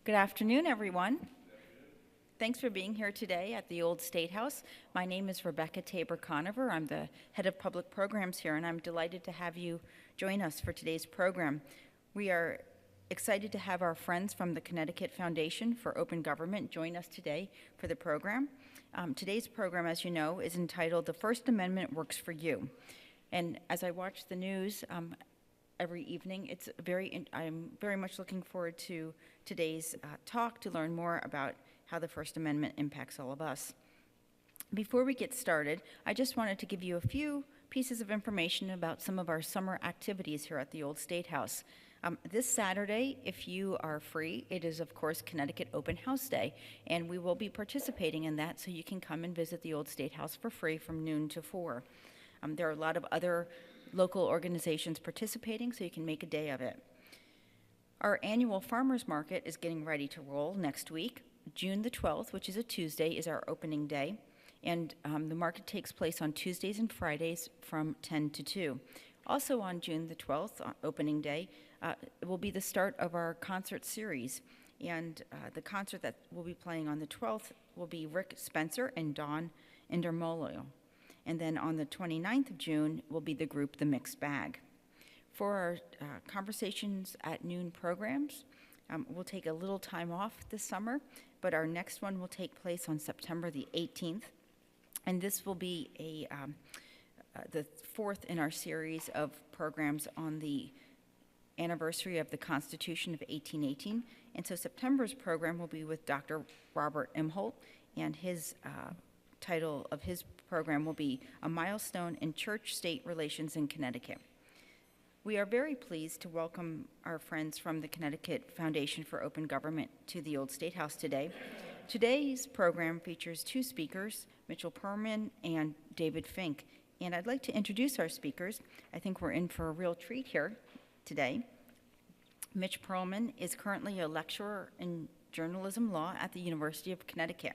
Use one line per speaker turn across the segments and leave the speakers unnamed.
Good afternoon, everyone. Thanks for being here today at the Old State House. My name is Rebecca Tabor-Conover. I'm the head of public programs here, and I'm delighted to have you join us for today's program. We are excited to have our friends from the Connecticut Foundation for Open Government join us today for the program. Today's program, as you know, is entitled "The First Amendment Works for You." And as I watch the news every evening, I'm very much looking forward to today's talk to learn more about how the First Amendment impacts all of us. Before we get started, I just wanted to give you a few pieces of information about some of our summer activities here at the Old State House. This Saturday, if you are free, it is, of course, Connecticut Open House Day, and we will be participating in that, so you can come and visit the Old State House for free from noon to 4. There are a lot of other local organizations participating, so you can make a day of it. Our annual farmers market is getting ready to roll next week. June the 12th, which is a Tuesday, is our opening day, and the market takes place on Tuesdays and Fridays from 10 to 2. Also on June the 12th, opening day, it will be the start of our concert series, and the concert that we'll be playing on the 12th will be Rick Spencer and Dawn Indermolio. And then on the 29th of June will be the group The Mixed Bag. For our Conversations at Noon programs, we'll take a little time off this summer, but our next one will take place on September the 18th. And this will be the fourth in our series of programs on the anniversary of the Constitution of 1818. And so September's program will be with Dr. Robert Imholt, and his title of his program will be A Milestone in Church-State Relations in Connecticut. We are very pleased to welcome our friends from the Connecticut Foundation for Open Government to the Old State House today. Today's program features two speakers, Mitchell Pearlman and David Fink. And I'd like to introduce our speakers. I think we're in for a real treat here today. Mitch Pearlman is currently a lecturer in journalism law at the University of Connecticut.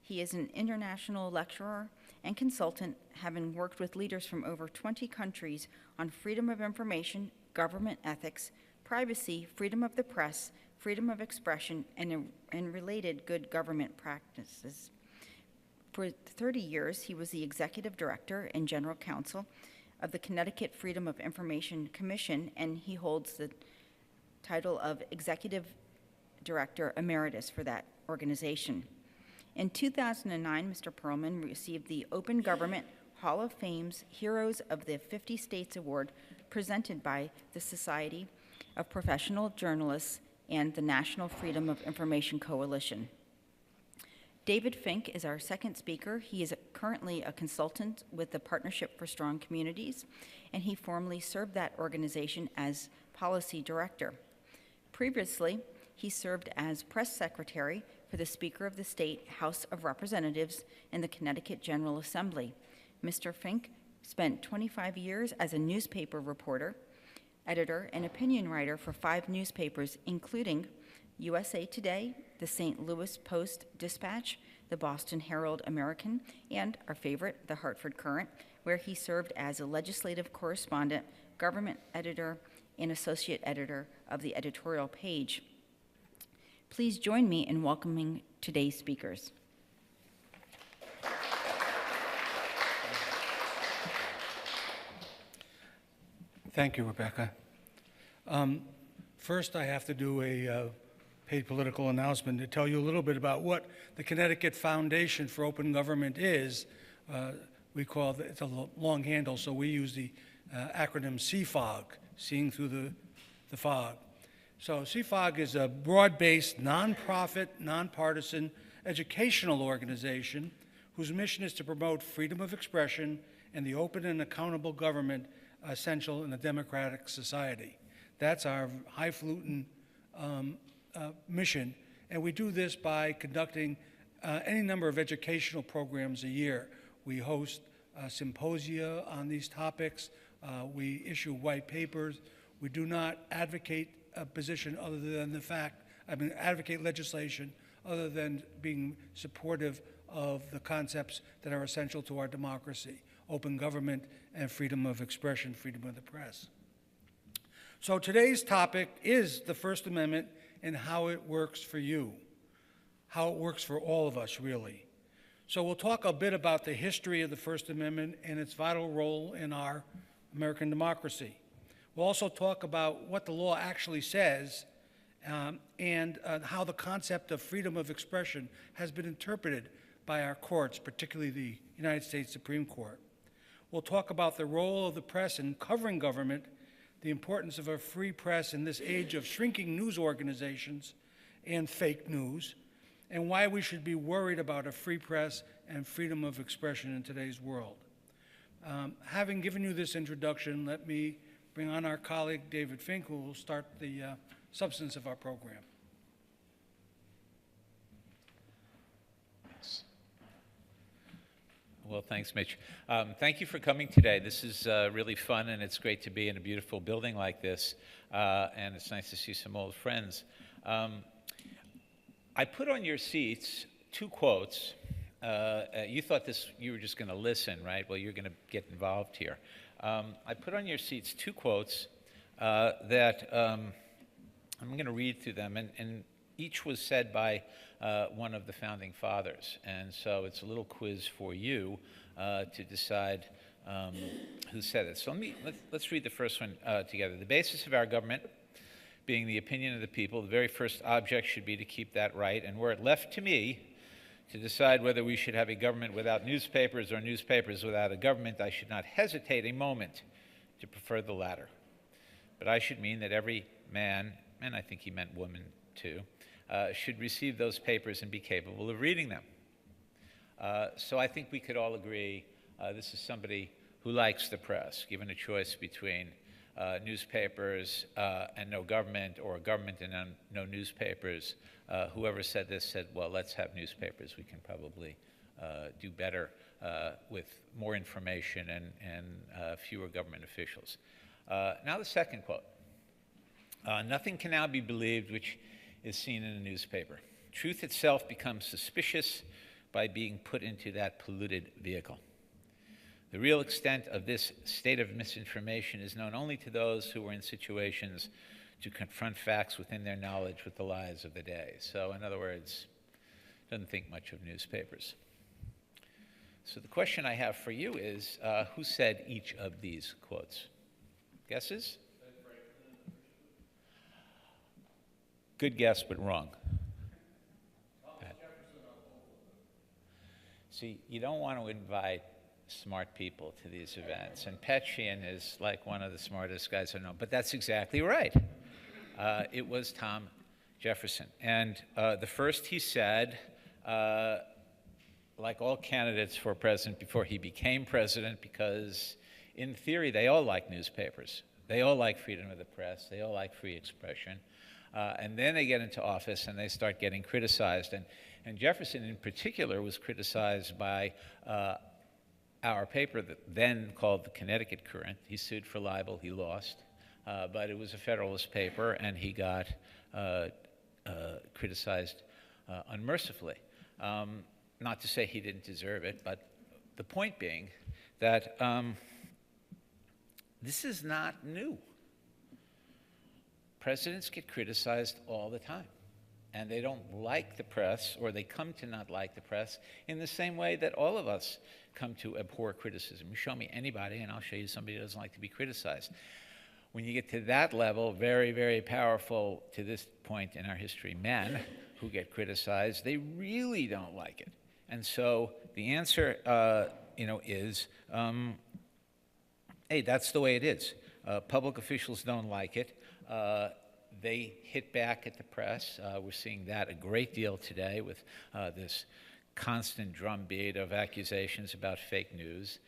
He is an international lecturer and consultant, having worked with leaders from over 20 countries on freedom of information, government ethics, privacy, freedom of the press, freedom of expression, and related good government practices. For 30 years, he was the executive director and general counsel of the Connecticut Freedom of Information Commission, and he holds the title of executive director emeritus for that organization. In 2009, Mr. Pearlman received the Open Government Hall of Fame's Heroes of the 50 States Award presented by the Society of Professional Journalists and the National Freedom of Information Coalition. David Fink is our second speaker. He is currently a consultant with the Partnership for Strong Communities, and he formerly served that organization as policy director. Previously, he served as press secretary for the Speaker of the State House of Representatives in the Connecticut General Assembly. Mr. Fink spent 25 years as a newspaper reporter, editor, and opinion writer for 5 newspapers, including USA Today, the St. Louis Post-Dispatch, the Boston Herald-American, and our favorite, the Hartford Courant, where he served as a legislative correspondent, government editor, and associate editor of the editorial page. Please join me in welcoming today's speakers.
Thank you, Rebecca. First, I have to do a paid political announcement to tell you a little bit about what the Connecticut Foundation for Open Government is. We call it's a long handle, so we use the acronym CFOG, Seeing Through the Fog. So CFOG is a broad-based, nonprofit, nonpartisan educational organization whose mission is to promote freedom of expression and the open and accountable government essential in a democratic society. That's our highfalutin mission, and we do this by conducting any number of educational programs a year. We host symposia on these topics. We issue white papers. We do not advocate a position other than advocate legislation other than being supportive of the concepts that are essential to our democracy: open government and freedom of expression, freedom of the press. So today's topic is the First Amendment and how it works for you, how it works for all of us, really. So we'll talk a bit about the history of the First Amendment and its vital role in our American democracy. We'll also talk about what the law actually says and how the concept of freedom of expression has been interpreted by our courts, particularly the United States Supreme Court. We'll talk about the role of the press in covering government, the importance of a free press in this age of shrinking news organizations and fake news, and why we should be worried about a free press and freedom of expression in today's world. Having given you this introduction, let me bring on our colleague, David Fink, who will start the substance of our program.
Well, thanks, Mitch. Thank you for coming today. This is really fun, and it's great to be in a beautiful building like this, and it's nice to see some old friends. I put on your seats 2 quotes. You thought you were just going to listen, right? Well, you're going to get involved here. I put on your seats 2 quotes that I'm going to read through them, and each was said by one of the founding fathers. And so it's a little quiz for you to decide who said it. So let's read the first one together. The basis of our government being the opinion of the people, the very first object should be to keep that right. And were it left to me to decide whether we should have a government without newspapers or newspapers without a government, I should not hesitate a moment to prefer the latter. But I should mean that every man, and I think he meant woman too, should receive those papers and be capable of reading them. So I think we could all agree this is somebody who likes the press, given a choice between newspapers and no government, or a government and no newspapers. Whoever said this said, well, let's have newspapers. We can probably do better with more information and fewer government officials. Now the second quote. Nothing can now be believed which is seen in a newspaper. Truth itself becomes suspicious by being put into that polluted vehicle. The real extent of this state of misinformation is known only to those who are in situations to confront facts within their knowledge with the lies of the day. So, in other words, doesn't think much of newspapers. So the question I have for you is, who said each of these quotes? Guesses? Good guess, but wrong. See, you don't want to invite smart people to these events, and Pat Sheehan is like one of the smartest guys I know, but that's exactly right. It was Tom Jefferson, and the first he said, like all candidates for president before he became president, because in theory they all like newspapers, they all like freedom of the press, they all like free expression, and then they get into office and they start getting criticized, and Jefferson in particular was criticized by our paper that then called the Connecticut Current. He sued for libel, he lost, but it was a Federalist paper, and he got criticized unmercifully. Not to say he didn't deserve it, but the point being that this is not new. Presidents get criticized all the time, and they don't like the press, or they come to not like the press in the same way that all of us come to abhor criticism. You show me anybody, and I'll show you somebody who doesn't like to be criticized. When you get to that level, very, very powerful to this point in our history, men who get criticized, they really don't like it. And so the answer, is, hey, that's the way it is. Public officials don't like it. They hit back at the press. We're seeing that a great deal today with this constant drumbeat of accusations about fake news.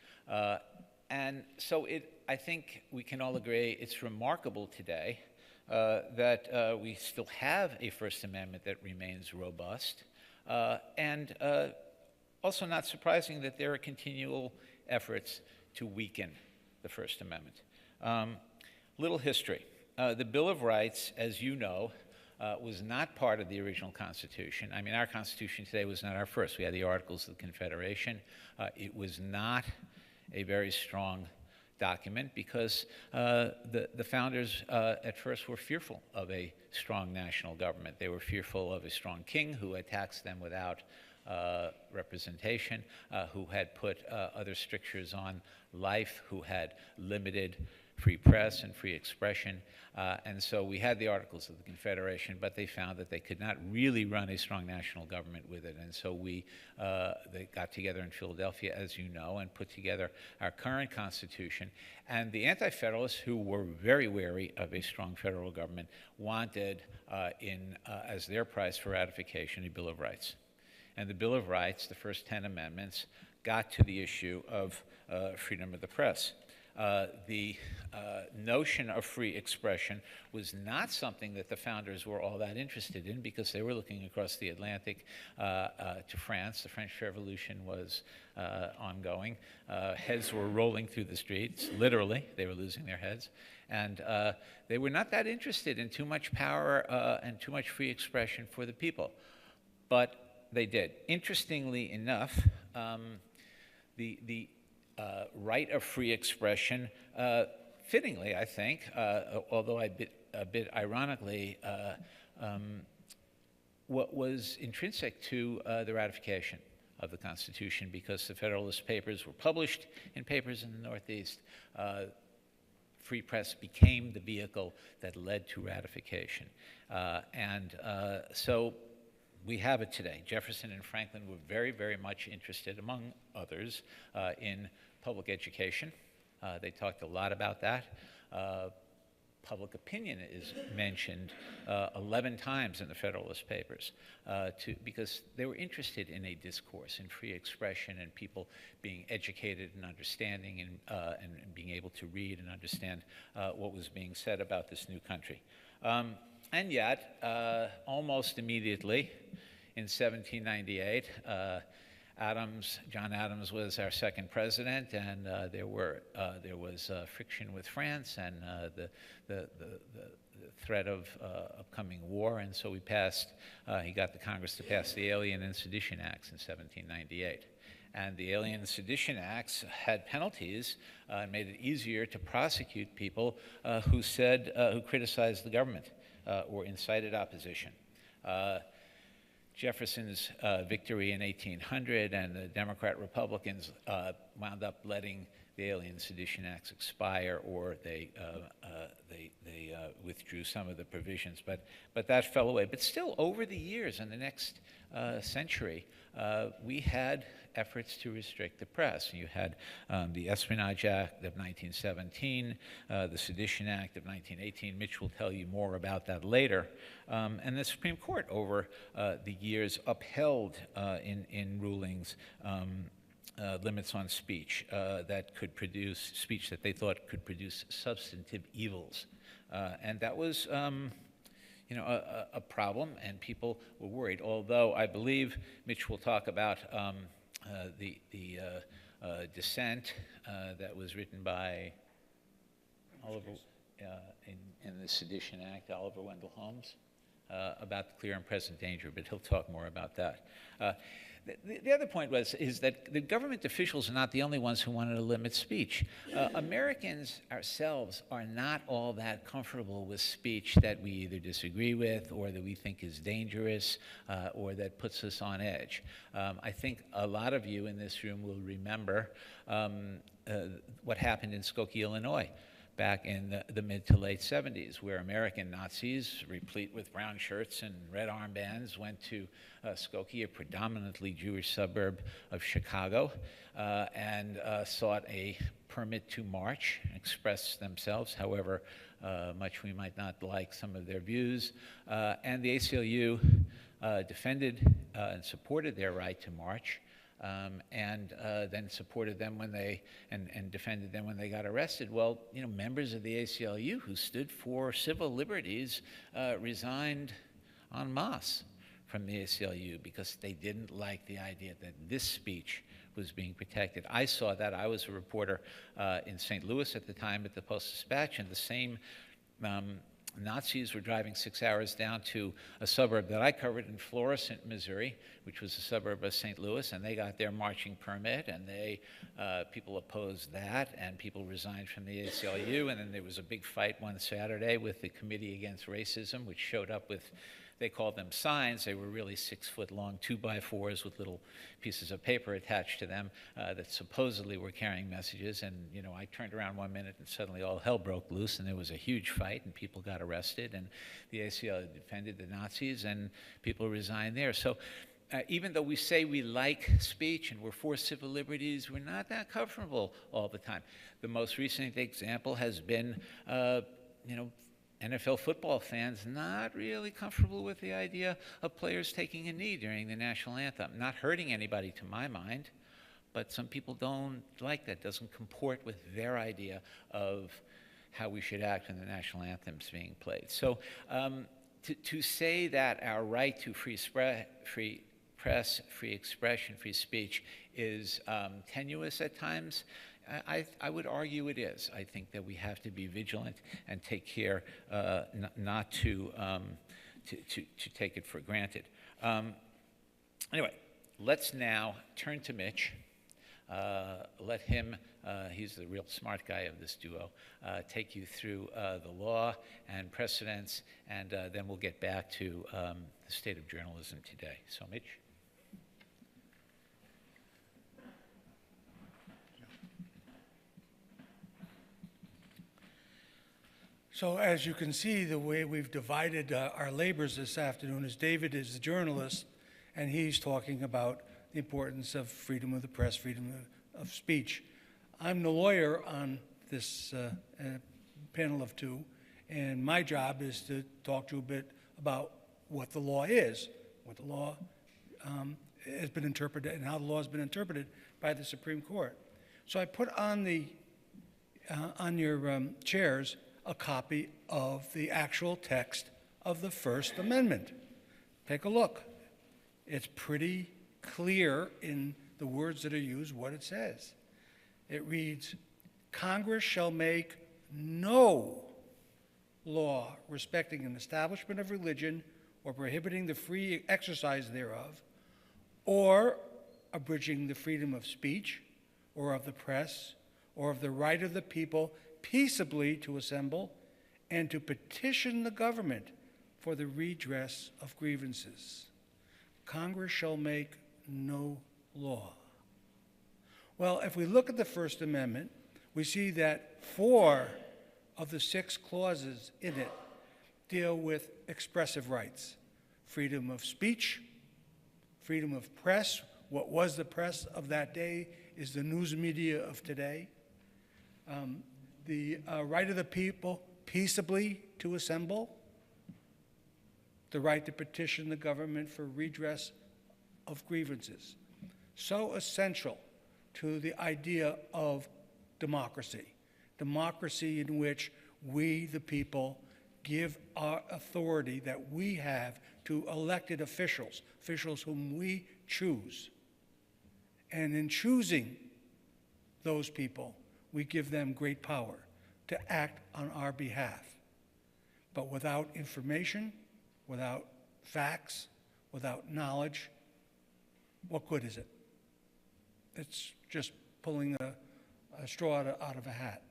And so I think we can all agree it's remarkable today that we still have a First Amendment that remains robust, and also not surprising that there are continual efforts to weaken the First Amendment. Little history. The Bill of Rights, as you know, was not part of the original Constitution. I mean, our Constitution today was not our first. We had the Articles of the Confederation. It was not a very strong document because the founders at first were fearful of a strong national government. They were fearful of a strong king who had taxed them without representation, who had put other strictures on life, who had limited free press and free expression. And so we had the Articles of the Confederation, but they found that they could not really run a strong national government with it. And so they got together in Philadelphia, as you know, and put together our current Constitution. And the Anti-Federalists, who were very wary of a strong federal government, wanted as their price for ratification a Bill of Rights. And the Bill of Rights, the first 10 amendments, got to the issue of freedom of the press. The notion of free expression was not something that the founders were all that interested in because they were looking across the Atlantic to France. The French Revolution was ongoing. Heads were rolling through the streets, literally. They were losing their heads. And they were not that interested in too much power and too much free expression for the people. But they did. Interestingly enough, the right of free expression, fittingly, I think, although a bit ironically, what was intrinsic to the ratification of the Constitution, because the Federalist Papers were published in papers in the Northeast. Free press became the vehicle that led to ratification. So we have it today. Jefferson and Franklin were very, very much interested, among others, in public education. They talked a lot about that. Public opinion is mentioned 11 times in the Federalist Papers because they were interested in a discourse, in free expression, and people being educated and understanding and being able to read and understand what was being said about this new country. And yet, almost immediately, in 1798, John Adams was our second president, and there was friction with France and the threat of upcoming war, and so he got the Congress to pass the Alien and Sedition Acts in 1798. And the Alien and Sedition Acts had penalties and made it easier to prosecute people who criticized the government or incited opposition. Jefferson's victory in 1800 and the Democrat-Republicans wound up letting the Alien Sedition Acts expire, or they withdrew some of the provisions, but that fell away. But still, over the years, in the next century, we had efforts to restrict the press. You had the Espionage Act of 1917, the Sedition Act of 1918. Mitch will tell you more about that later. And the Supreme Court, over the years, upheld in rulings limits on speech that could produce speech that they thought could produce substantive evils. And that was a problem, and people were worried. Although I believe Mitch will talk about the dissent that was written by Oliver in the Sedition Act, Oliver Wendell Holmes, about the clear and present danger, but he'll talk more about that. The other point is that the government officials are not the only ones who wanted to limit speech. Americans ourselves are not all that comfortable with speech that we either disagree with or that we think is dangerous or that puts us on edge. I think a lot of you in this room will remember what happened in Skokie, Illinois, back in the mid to late 70s, where American Nazis, replete with brown shirts and red armbands, went to Skokie, a predominantly Jewish suburb of Chicago, and sought a permit to march, express themselves, however much we might not like some of their views. And the ACLU defended and supported their right to march. And then supported them when and defended them when they got arrested. Well, members of the ACLU who stood for civil liberties resigned en masse from the ACLU because they didn't like the idea that this speech was being protected. I saw that. I was a reporter in St. Louis at the time at the Post-Dispatch, and the same Nazis were driving 6 hours down to a suburb that I covered in Florissant, Missouri, which was a suburb of St. Louis, and they got their marching permit, and people opposed that, and people resigned from the ACLU, and then there was a big fight one Saturday with the Committee Against Racism, which showed up with, they called them signs. They were really 6-foot-long 2x4s with little pieces of paper attached to them that supposedly were carrying messages. And, you know, I turned around 1 minute and suddenly all hell broke loose and there was a huge fight and people got arrested and the ACLU defended the Nazis and people resigned there. So even though we say we like speech and we're for civil liberties, we're not that comfortable all the time. The most recent example has been, you know, NFL football fans not really comfortable with the idea of players taking a knee during the national anthem. Not hurting anybody to my mind, but some people don't like that. Doesn't comport with their idea of how we should act when the national anthem's being played. So to say that our right to free press, free expression, free speech is tenuous at times, I would argue it is. I think that we have to be vigilant and take care not to take it for granted. Anyway, let's now turn to Mitch. Let him, he's the real smart guy of this duo, take you through the law and precedents, and then we'll get back to the state of journalism today. So, Mitch.
So as you can see, the way we've divided our labors this afternoon is David is the journalist, and he's talking about the importance of freedom of the press, freedom of speech. I'm the lawyer on this panel of two, and my job is to talk to you a bit about what the law is, what the law has been interpreted, and how the law has been interpreted by the Supreme Court. So I put on your chairs a copy of the actual text of the First Amendment. Take a look. It's pretty clear in the words that are used what it says. It reads, Congress shall make no law respecting an establishment of religion or prohibiting the free exercise thereof, or abridging the freedom of speech or of the press or of the right of the people peaceably to assemble and to petition the government for the redress of grievances. Congress shall make no law. Well, if we look at the First Amendment, we see that 4 of the 6 clauses in it deal with expressive rights. Freedom of speech, freedom of press. What was the press of that day is the news media of today. The right of the people peaceably to assemble, the right to petition the government for redress of grievances. So essential to the idea of democracy. Democracy in which we, the people, give our authority that we have to elected officials, officials whom we choose. And in choosing those people, we give them great power to act on our behalf. But without information, without facts, without knowledge, what good is it? It's just pulling a straw out of a hat.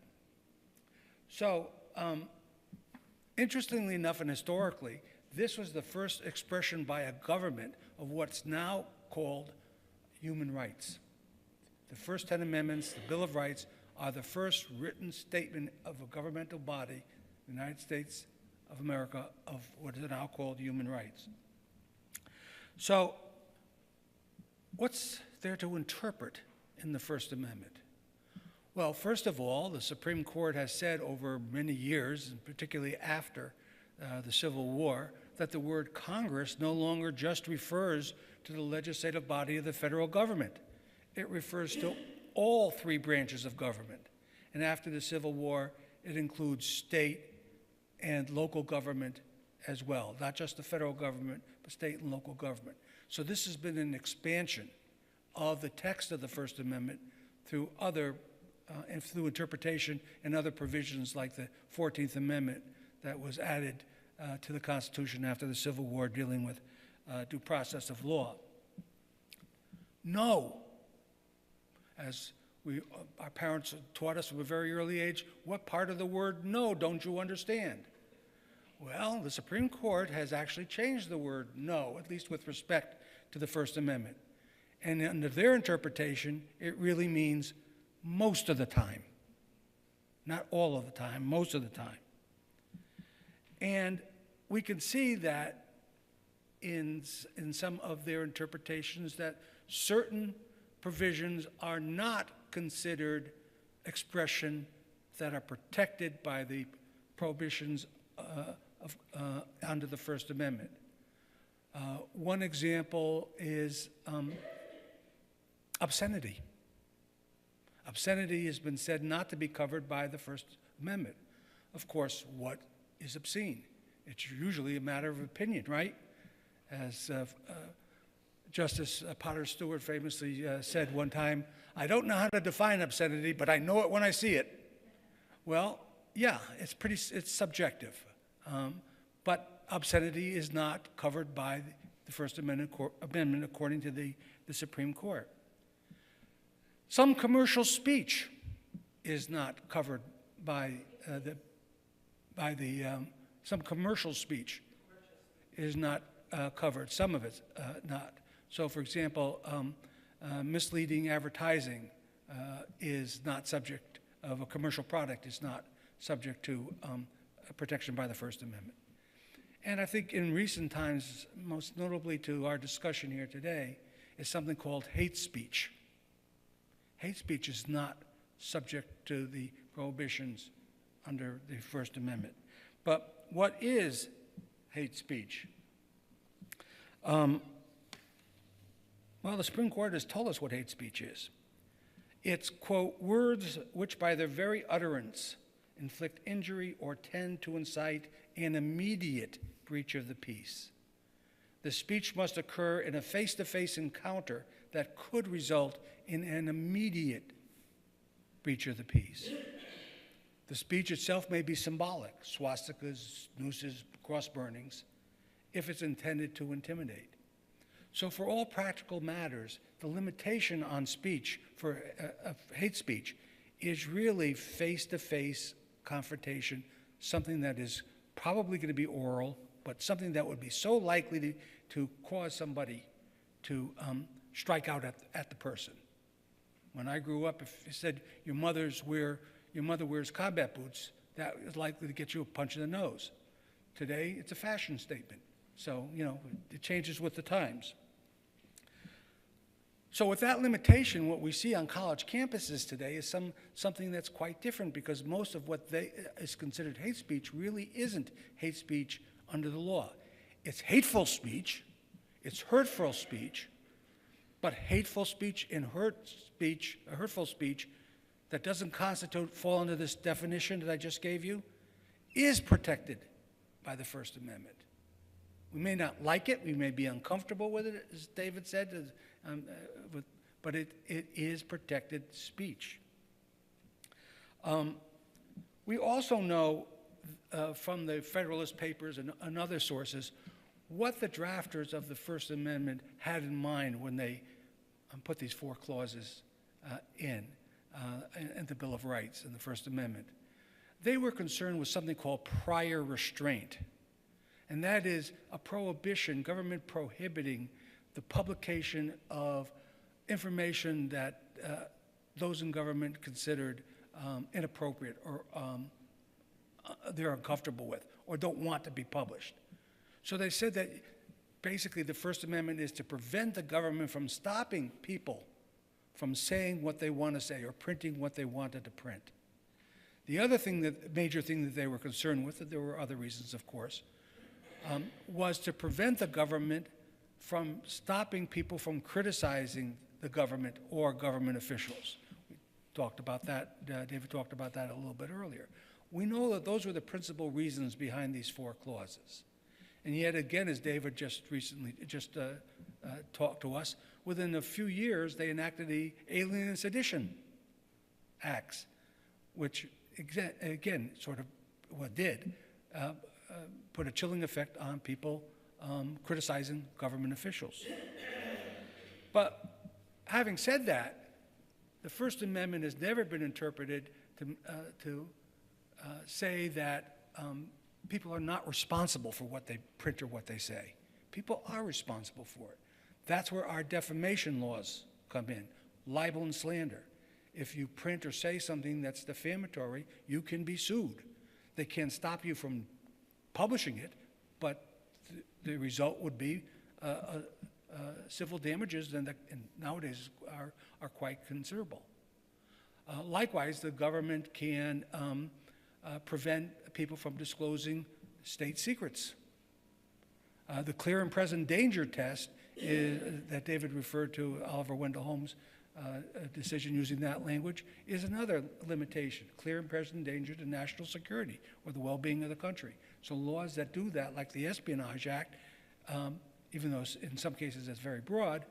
So, interestingly enough and historically, this was the first expression by a government of what's now called human rights. The first 10 amendments, the Bill of Rights, are the first written statement of a governmental body, the United States of America, of what is now called human rights. So, what's there to interpret in the First Amendment? Well, first of all, the Supreme Court has said over many years, and particularly after the Civil War, that the word Congress no longer just refers to the legislative body of the federal government. It refers to all 3 branches of government. And after the Civil War, it includes state and local government as well, not just the federal government, but state and local government. So this has been an expansion of the text of the First Amendment through other, and through interpretation and other provisions like the 14th Amendment that was added to the Constitution after the Civil War dealing with due process of law. No. As our parents taught us from a very early age, what part of the word no don't you understand? Well, the Supreme Court has actually changed the word no, at least with respect to the First Amendment. And under their interpretation, it really means most of the time. Not all of the time, most of the time. And we can see that in some of their interpretations that certain provisions are not considered expression that are protected by the prohibitions under the First Amendment. One example is obscenity. Obscenity has been said not to be covered by the First Amendment. Of course, what is obscene? It's usually a matter of opinion, right? As Justice Potter Stewart famously said one time, "I don't know how to define obscenity, but I know it when I see it." Well, yeah, it's subjective. But obscenity is not covered by the First Amendment according to the Supreme Court. Some commercial speech is not covered by some commercial speech is not covered. Some of it's not. So, for example, misleading advertising is not subject of a commercial product is not subject to protection by the First Amendment. And I think in recent times, most notably to our discussion here today, is something called hate speech. Hate speech is not subject to the prohibitions under the First Amendment. But what is hate speech? Well, the Supreme Court has told us what hate speech is. It's, quote, words which by their very utterance inflict injury or tend to incite an immediate breach of the peace. The speech must occur in a face-to-face encounter that could result in an immediate breach of the peace. The speech itself may be symbolic, swastikas, nooses, cross burnings, if it's intended to intimidate. So for all practical matters, the limitation on speech for hate speech is really face-to-face confrontation, something that is probably going to be oral, but something that would be so likely to cause somebody to strike out at the person. When I grew up, if you said your mother wears combat boots, that is likely to get you a punch in the nose. Today, it's a fashion statement. So, it changes with the times. So with that limitation, what we see on college campuses today is something that's quite different, because most of what is considered hate speech really isn't hate speech under the law. It's hateful speech, it's hurtful speech, but hateful speech and hurtful speech that doesn't fall under this definition that I just gave you is protected by the First Amendment. We may not like it, we may be uncomfortable with it, as David said, but it is protected speech. We also know from the Federalist Papers and other sources what the drafters of the First Amendment had in mind when they put these four clauses in the Bill of Rights in the First Amendment. They were concerned with something called prior restraint. And that is a prohibition, government prohibiting the publication of information that those in government considered inappropriate or they're uncomfortable with or don't want to be published. So they said that basically the First Amendment is to prevent the government from stopping people from saying what they want to say or printing what they wanted to print. The other major thing that they were concerned with, and there were other reasons, of course, was to prevent the government from stopping people from criticizing the government or government officials. We talked about that, David talked about that a little bit earlier. We know that those were the principal reasons behind these four clauses. And yet again, as David just talked to us, within a few years they enacted the Alien and Sedition Acts, which again, sort of did put a chilling effect on people criticizing government officials. But having said that, the First Amendment has never been interpreted to say that people are not responsible for what they print or what they say. People are responsible for it. That's where our defamation laws come in, libel and slander. If you print or say something that's defamatory, you can be sued. They can't stop you from publishing it, but the result would be civil damages, and nowadays are quite considerable. Likewise, the government can prevent people from disclosing state secrets. The clear and present danger test that David referred to, Oliver Wendell Holmes' decision using that language, is another limitation, clear and present danger to national security or the well-being of the country. So laws that do that, like the Espionage Act, even though in some cases it's very broad,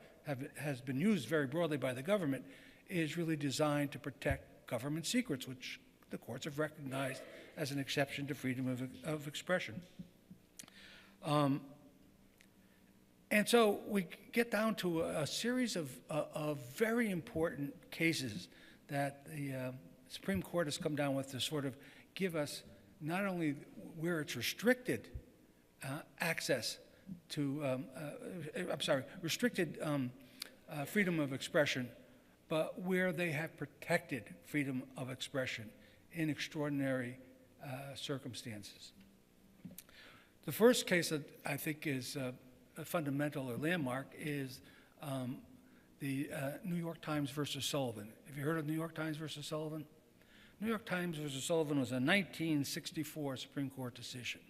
has been used very broadly by the government, is really designed to protect government secrets, which the courts have recognized as an exception to freedom of expression. And so we get down to a series of very important cases that the Supreme Court has come down with to sort of give us not only where it's restricted access to, restricted freedom of expression, but where they have protected freedom of expression in extraordinary circumstances. The first case that I think is a fundamental or landmark is the New York Times versus Sullivan. Have you heard of New York Times versus Sullivan? New York Times versus Sullivan was a 1964 Supreme Court decision.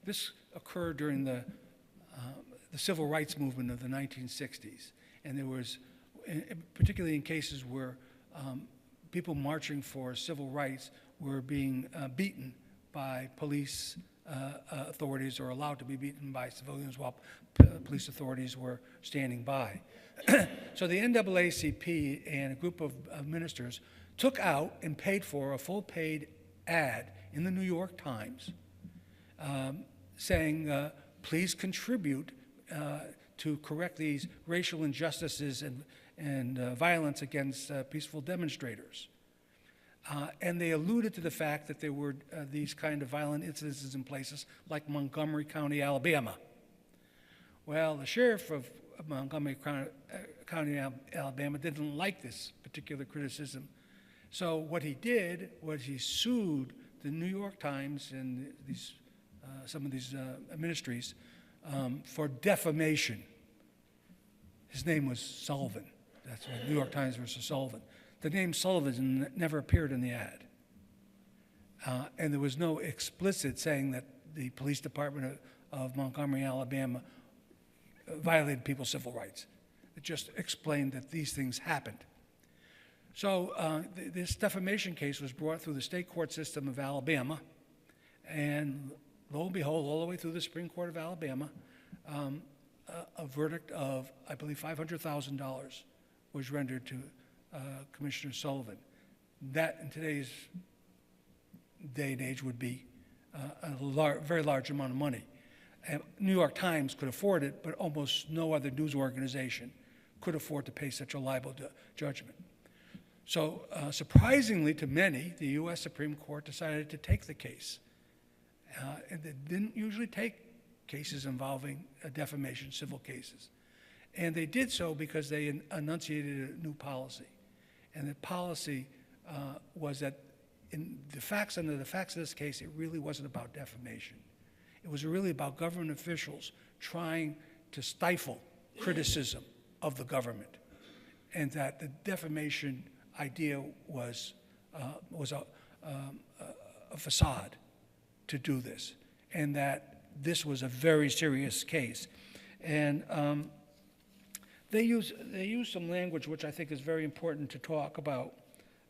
This occurred during the civil rights movement of the 1960s, and there was, particularly in cases where people marching for civil rights were being beaten by police authorities, or allowed to be beaten by civilians while police authorities were standing by. So the NAACP and a group of ministers took out and paid for a full paid ad in the New York Times saying, please contribute to correct these racial injustices and violence against peaceful demonstrators. And they alluded to the fact that there were these kind of violent incidences in places like Montgomery County, Alabama. Well, the sheriff of Montgomery County, Alabama didn't like this particular criticism. So what he did was he sued the New York Times and some of these ministries for defamation. His name was Sullivan. That's why New York Times versus Sullivan. The name Sullivan never appeared in the ad. And there was no explicit saying that the police department of Montgomery, Alabama violated people's civil rights. It just explained that these things happened. So this defamation case was brought through the state court system of Alabama, and lo and behold, all the way through the Supreme Court of Alabama, a verdict of, I believe, $500,000 was rendered to Commissioner Sullivan. That, in today's day and age, would be a very large amount of money. And New York Times could afford it, but almost no other news organization could afford to pay such a libel judgment. So surprisingly to many, the U.S. Supreme Court decided to take the case. And they didn't usually take cases involving defamation, civil cases. And they did so because they enunciated a new policy. And the policy was that under the facts of this case, it really wasn't about defamation. It was really about government officials trying to stifle criticism of the government, and that the defamation idea was a facade to do this, and that this was a very serious case. And they use some language which I think is very important to talk about.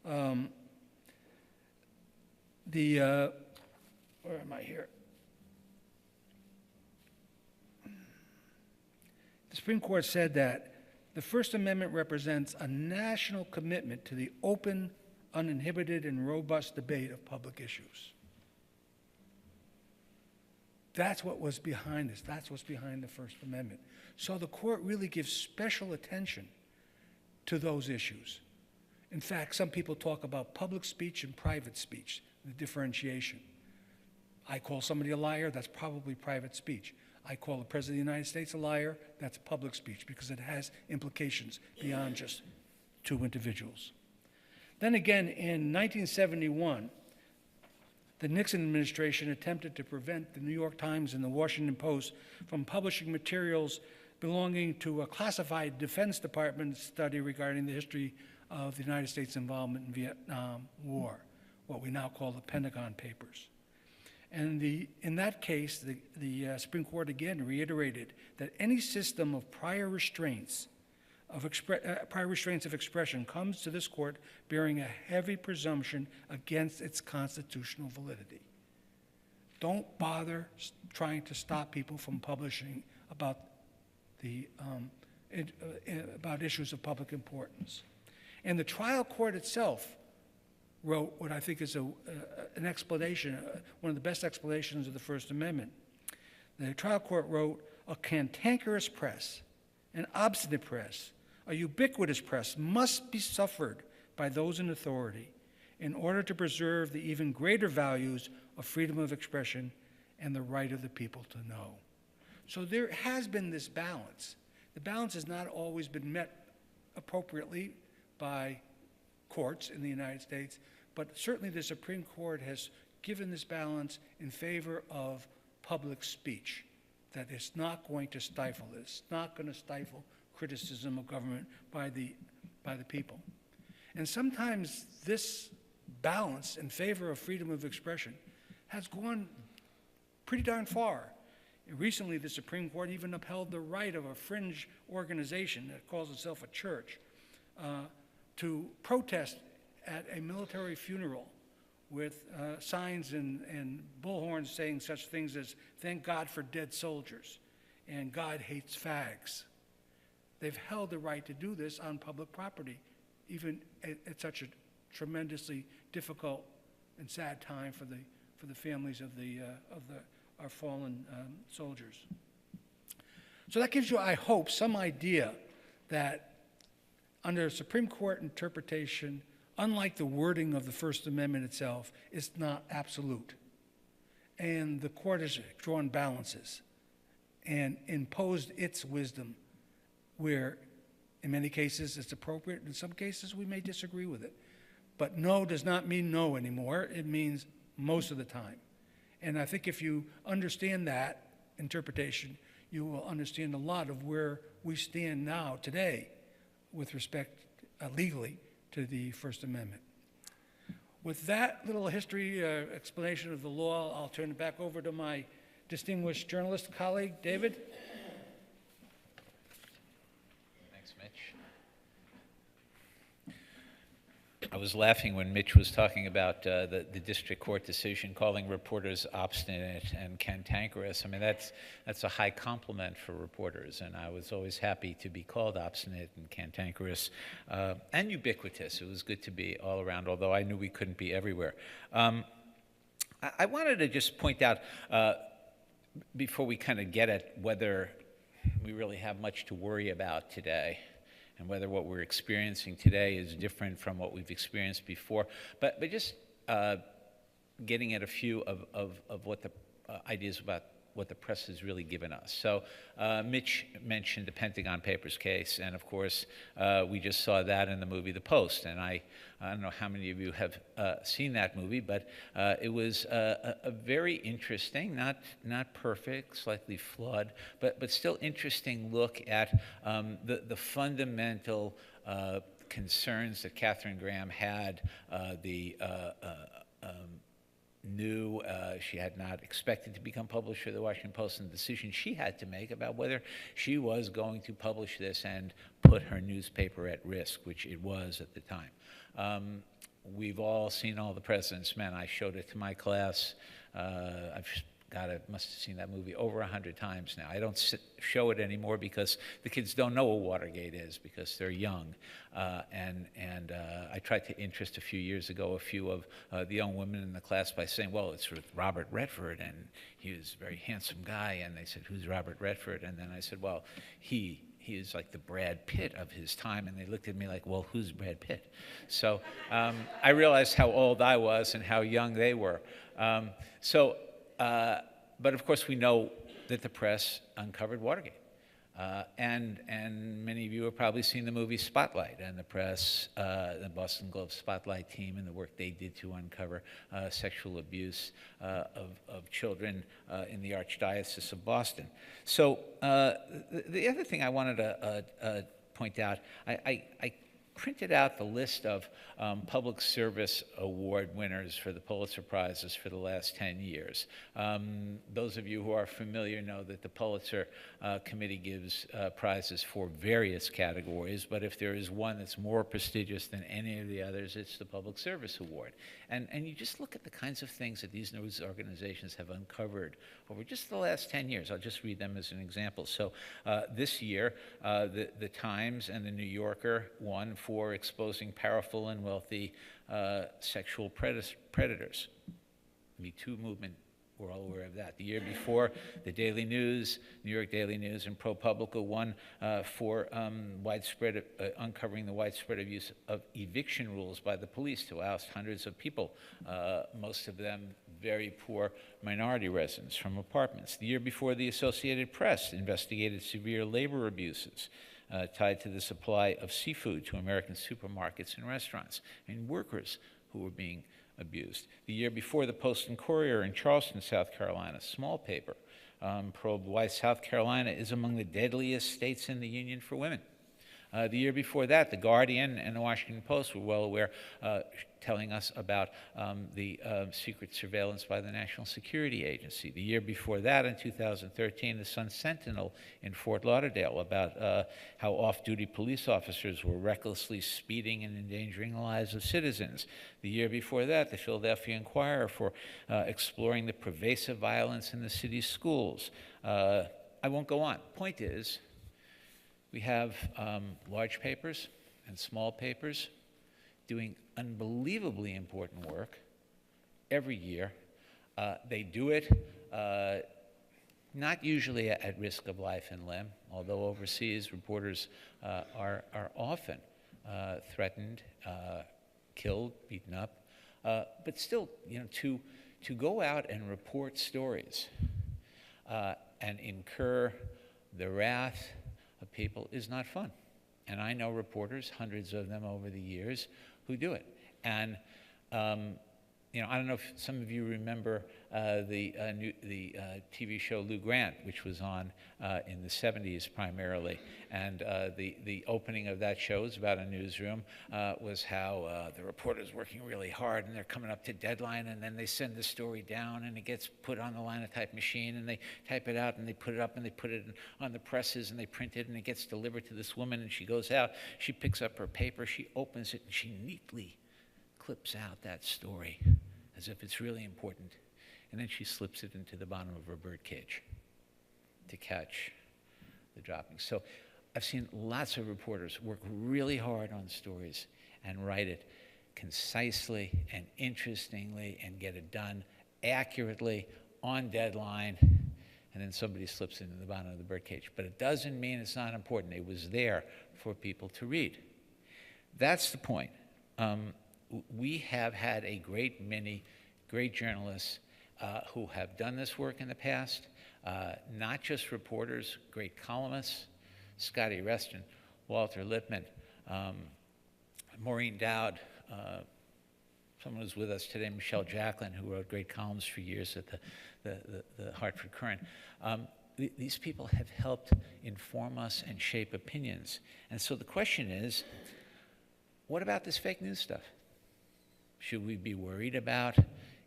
Where am I here? The Supreme Court said that the First Amendment represents a national commitment to the open, uninhibited, and robust debate of public issues. That's what was behind this. That's what's behind the First Amendment. So the court really gives special attention to those issues. In fact, some people talk about public speech and private speech, the differentiation. I call somebody a liar, that's probably private speech. I call the President of the United States a liar, that's public speech, because it has implications beyond just two individuals. Then again, in 1971, the Nixon administration attempted to prevent the New York Times and the Washington Post from publishing materials belonging to a classified Defense Department study regarding the history of the United States' involvement in the Vietnam War, what we now call the Pentagon Papers. And in that case, the Supreme Court again reiterated that any system of prior restraints of expression comes to this court bearing a heavy presumption against its constitutional validity. Don't bother trying to stop people from publishing about about issues of public importance. And the trial court itself wrote what I think is an explanation, one of the best explanations of the First Amendment. The trial court wrote, "A cantankerous press, an obstinate press, a ubiquitous press must be suffered by those in authority in order to preserve the even greater values of freedom of expression and the right of the people to know." So there has been this balance. The balance has not always been met appropriately by courts in the United States, but certainly the Supreme Court has given this balance in favor of public speech, that it's not going to stifle this. It's not going to stifle criticism of government by the people. And sometimes this balance in favor of freedom of expression has gone pretty darn far. Recently, the Supreme Court even upheld the right of a fringe organization that calls itself a church to protest at a military funeral with signs and bullhorns saying such things as, "Thank God for dead soldiers," and "God hates fags." They've held the right to do this on public property, even at such a tremendously difficult and sad time for the families of our fallen soldiers. So that gives you, I hope, some idea that under Supreme Court interpretation, unlike the wording of the First Amendment itself, it's not absolute. And the court has drawn balances and imposed its wisdom where, in many cases, it's appropriate. In some cases, we may disagree with it. But no does not mean no anymore. It means most of the time. And I think if you understand that interpretation, you will understand a lot of where we stand now, today, with respect, legally, to the First Amendment. With that little history explanation of the law, I'll turn it back over to my distinguished journalist colleague, David.
Thanks, Mitch. I was laughing when Mitch was talking about the district court decision calling reporters obstinate and cantankerous. I mean, that's a high compliment for reporters, and I was always happy to be called obstinate and cantankerous and ubiquitous. It was good to be all around, although I knew we couldn't be everywhere. I wanted to just point out, before we kind of get at whether we really have much to worry about today, and whether what we're experiencing today is different from what we've experienced before. But just getting at a few of what the ideas about what the press has really given us. So Mitch mentioned the Pentagon Papers case, and of course, we just saw that in the movie The Post. And I don't know how many of you have seen that movie, but it was a very interesting, not perfect, slightly flawed, but still interesting look at the fundamental concerns that Katharine Graham had, knew she had not expected to become publisher of the Washington Post, and the decision she had to make about whether she was going to publish this and put her newspaper at risk, which it was at the time. We've all seen All the President's Men. I showed it to my class. I've God, I must have seen that movie over 100 times now. I don't show it anymore because the kids don't know what Watergate is because they're young. I tried to interest a few years ago a few of the young women in the class by saying, well, it's with Robert Redford, and he was a very handsome guy. And they said, who's Robert Redford? And then I said, well, he is like the Brad Pitt of his time. And they looked at me like, well, who's Brad Pitt? So I realized how old I was and how young they were. But of course, we know that the press uncovered Watergate. And many of you have probably seen the movie Spotlight, and the press, the Boston Globe Spotlight team, and the work they did to uncover sexual abuse of children in the Archdiocese of Boston. So the other thing I wanted to point out, I printed out the list of public service award winners for the Pulitzer Prizes for the last 10 years. Those of you who are familiar know that the Pulitzer Committee gives prizes for various categories, but if there is one that's more prestigious than any of the others, it's the Public Service Award. And you just look at the kinds of things that these news organizations have uncovered over just the last 10 years. I'll just read them as an example. So this year, the Times and the New Yorker won for exposing powerful and wealthy sexual predators. Me Too movement, we're all aware of that. The year before, the Daily News, New York Daily News, and ProPublica won for uncovering the widespread abuse of eviction rules by the police to oust hundreds of people, most of them very poor minority residents from apartments. The year before, the Associated Press investigated severe labor abuses tied to the supply of seafood to American supermarkets and restaurants, and workers who were being abused. The year before, the Post and Courier in Charleston, South Carolina, small paper, probed why South Carolina is among the deadliest states in the Union for women. The year before that, The Guardian and The Washington Post were well aware, telling us about the secret surveillance by the National Security Agency. The year before that, in 2013, the Sun-Sentinel in Fort Lauderdale about how off-duty police officers were recklessly speeding and endangering the lives of citizens. The year before that, the Philadelphia Inquirer for exploring the pervasive violence in the city's schools. I won't go on. Point is, we have large papers and small papers doing unbelievably important work every year. They do it not usually at risk of life and limb, although overseas reporters are often threatened, killed, beaten up. But still, to go out and report stories and incur the wrath of people is not fun. And I know reporters, hundreds of them over the years, who do it. And I don't know if some of you remember the TV show Lou Grant, which was on in the 70s primarily. And the opening of that show is about a newsroom, was how the reporter's working really hard and they're coming up to deadline, and then they send the story down and it gets put on the linotype machine and they type it out and they put it up and they put it on the presses and they print it and it gets delivered to this woman, and she goes out, she picks up her paper, she opens it, and she neatly clips out that story as if it's really important, and then she slips it into the bottom of her bird cage to catch the droppings. So I've seen lots of reporters work really hard on stories and write it concisely and interestingly and get it done accurately on deadline, and then somebody slips it into the bottom of the bird cage. But it doesn't mean it's not important. It was there for people to read. That's the point. We have had a great many great journalists who have done this work in the past, not just reporters, great columnists, Scotty Reston, Walter Lippmann, Maureen Dowd, someone who's with us today, Michelle Jacklin, who wrote great columns for years at the Hartford Courant. These people have helped inform us and shape opinions. And so the question is, what about this fake news stuff? Should we be worried about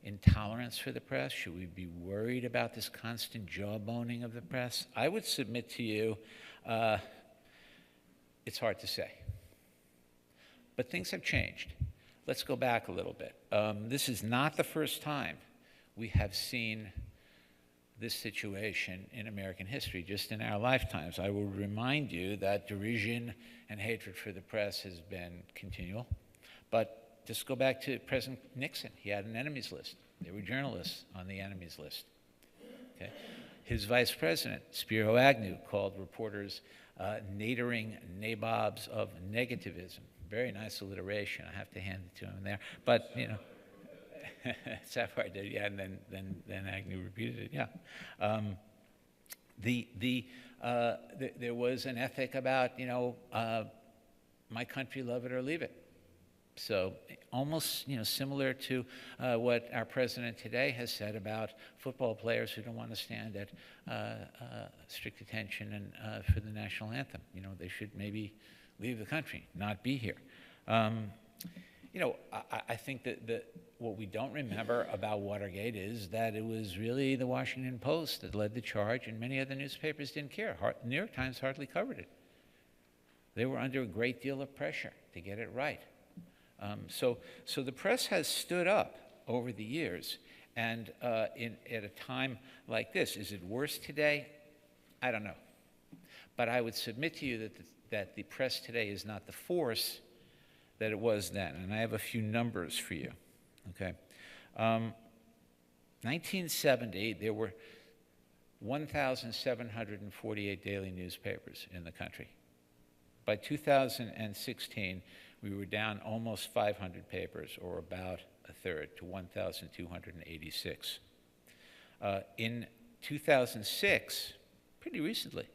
intolerance for the press? Should we be worried about this constant jawboning of the press? I would submit to you, it's hard to say. But things have changed. Let's go back a little bit. This is not the first time we have seen this situation in American history, just in our lifetimes. I will remind you that derision and hatred for the press has been continual. But just go back to President Nixon. He had an enemies list. There were journalists on the enemies list. Okay? His vice president, Spiro Agnew, called reporters nadering nabobs of negativism. Very nice alliteration. I have to hand it to him there. But, you know, Sapphire did, yeah, and then Agnew repeated it, yeah. There was an ethic about, you know, my country, love it or leave it. So almost, you know, similar to what our president today has said about football players who don't want to stand at strict attention and for the national anthem. You know, they should maybe leave the country, not be here. You know, I think that what we don't remember about Watergate is that it was really the Washington Post that led the charge, and many other newspapers didn't care. New York Times hardly covered it. They were under a great deal of pressure to get it right. So the press has stood up over the years, and at a time like this, is it worse today? I don't know. But I would submit to you that the press today is not the force that it was then. And I have a few numbers for you, okay? 1970, there were 1,748 daily newspapers in the country. By 2016, we were down almost 500 papers, or about a third, to 1,286. In 2006, pretty recently,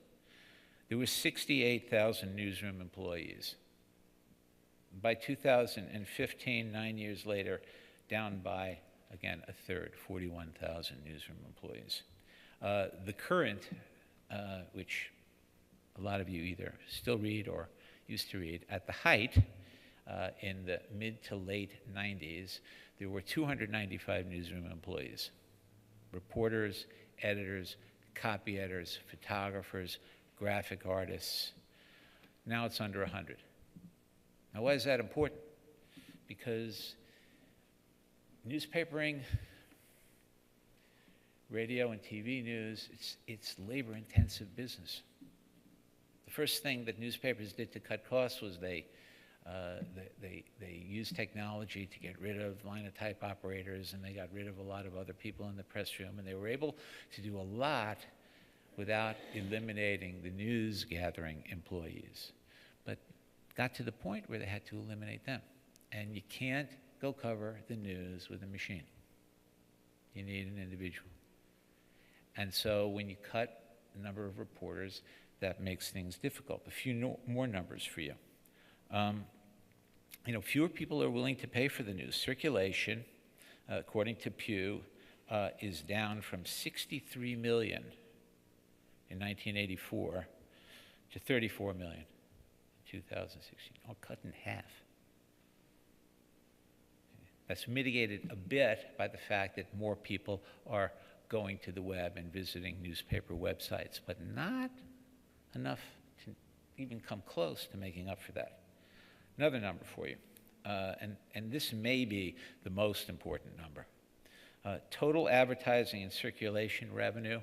there were 68,000 newsroom employees. By 2015, 9 years later, down by, again, a third, 41,000 newsroom employees. The Current, which a lot of you either still read or used to read, at the height, in the mid to late 90s, there were 295 newsroom employees. Reporters, editors, copy editors, photographers, graphic artists. Now it's under 100. Now, why is that important? Because newspapering, radio and TV news, it's labor-intensive business. The first thing that newspapers did to cut costs was they used technology to get rid of linotype operators, and they got rid of a lot of other people in the press room, and they were able to do a lot without eliminating the news gathering employees. But got to the point where they had to eliminate them. And you can't go cover the news with a machine. You need an individual. And so when you cut the number of reporters, that makes things difficult. A few more numbers for you. You know, fewer people are willing to pay for the news. Circulation, according to Pew, is down from 63 million in 1984 to 34 million in 2016, all cut in half. That's mitigated a bit by the fact that more people are going to the web and visiting newspaper websites, but not enough to even come close to making up for that. Another number for you, and this may be the most important number. Total advertising and circulation revenue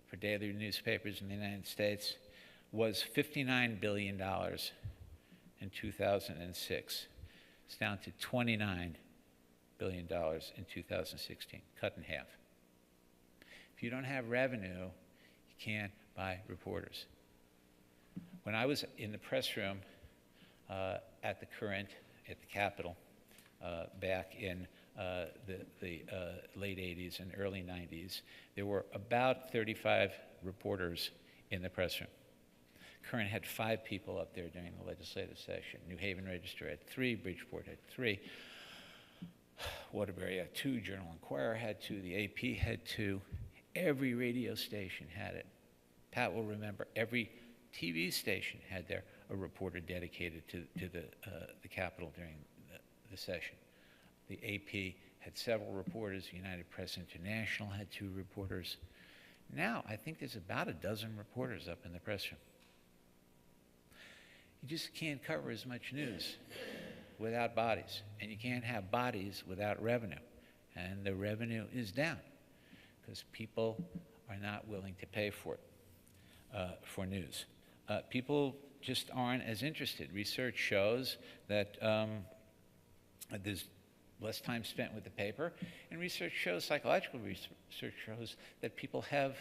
for daily newspapers in the United States was $59 billion in 2006. It's down to $29 billion in 2016, cut in half. If you don't have revenue, you can't buy reporters. When I was in the press room at the Current, at the Capitol, back in the late 80s and early 90s, there were about 35 reporters in the press room. Current had 5 people up there during the legislative session. New Haven Register had 3, Bridgeport had 3, Waterbury had 2, Journal Enquirer had 2, the AP had 2. Every radio station had it. Pat will remember every TV station had a reporter dedicated to the Capitol during the session. The AP had several reporters. United Press International had 2 reporters. Now, I think there's about a dozen reporters up in the press room. You just can't cover as much news without bodies, and you can't have bodies without revenue, and the revenue is down because people are not willing to pay for it, for news. People just aren't as interested. Research shows that there's less time spent with the paper, and research shows, psychological research shows, that people have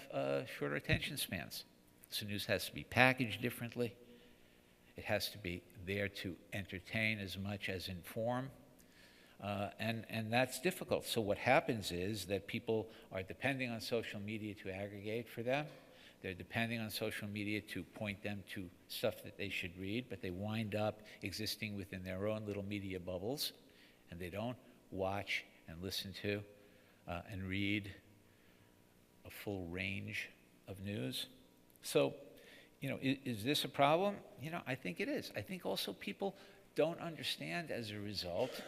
shorter attention spans. So news has to be packaged differently. It has to be there to entertain as much as inform. And that's difficult. So what happens is that people are depending on social media to aggregate for them. They're depending on social media to point them to stuff that they should read, but they wind up existing within their own little media bubbles, and they don't watch and listen to and read a full range of news. So, you know, is this a problem? You know, I think it is. I think also people don't understand as a result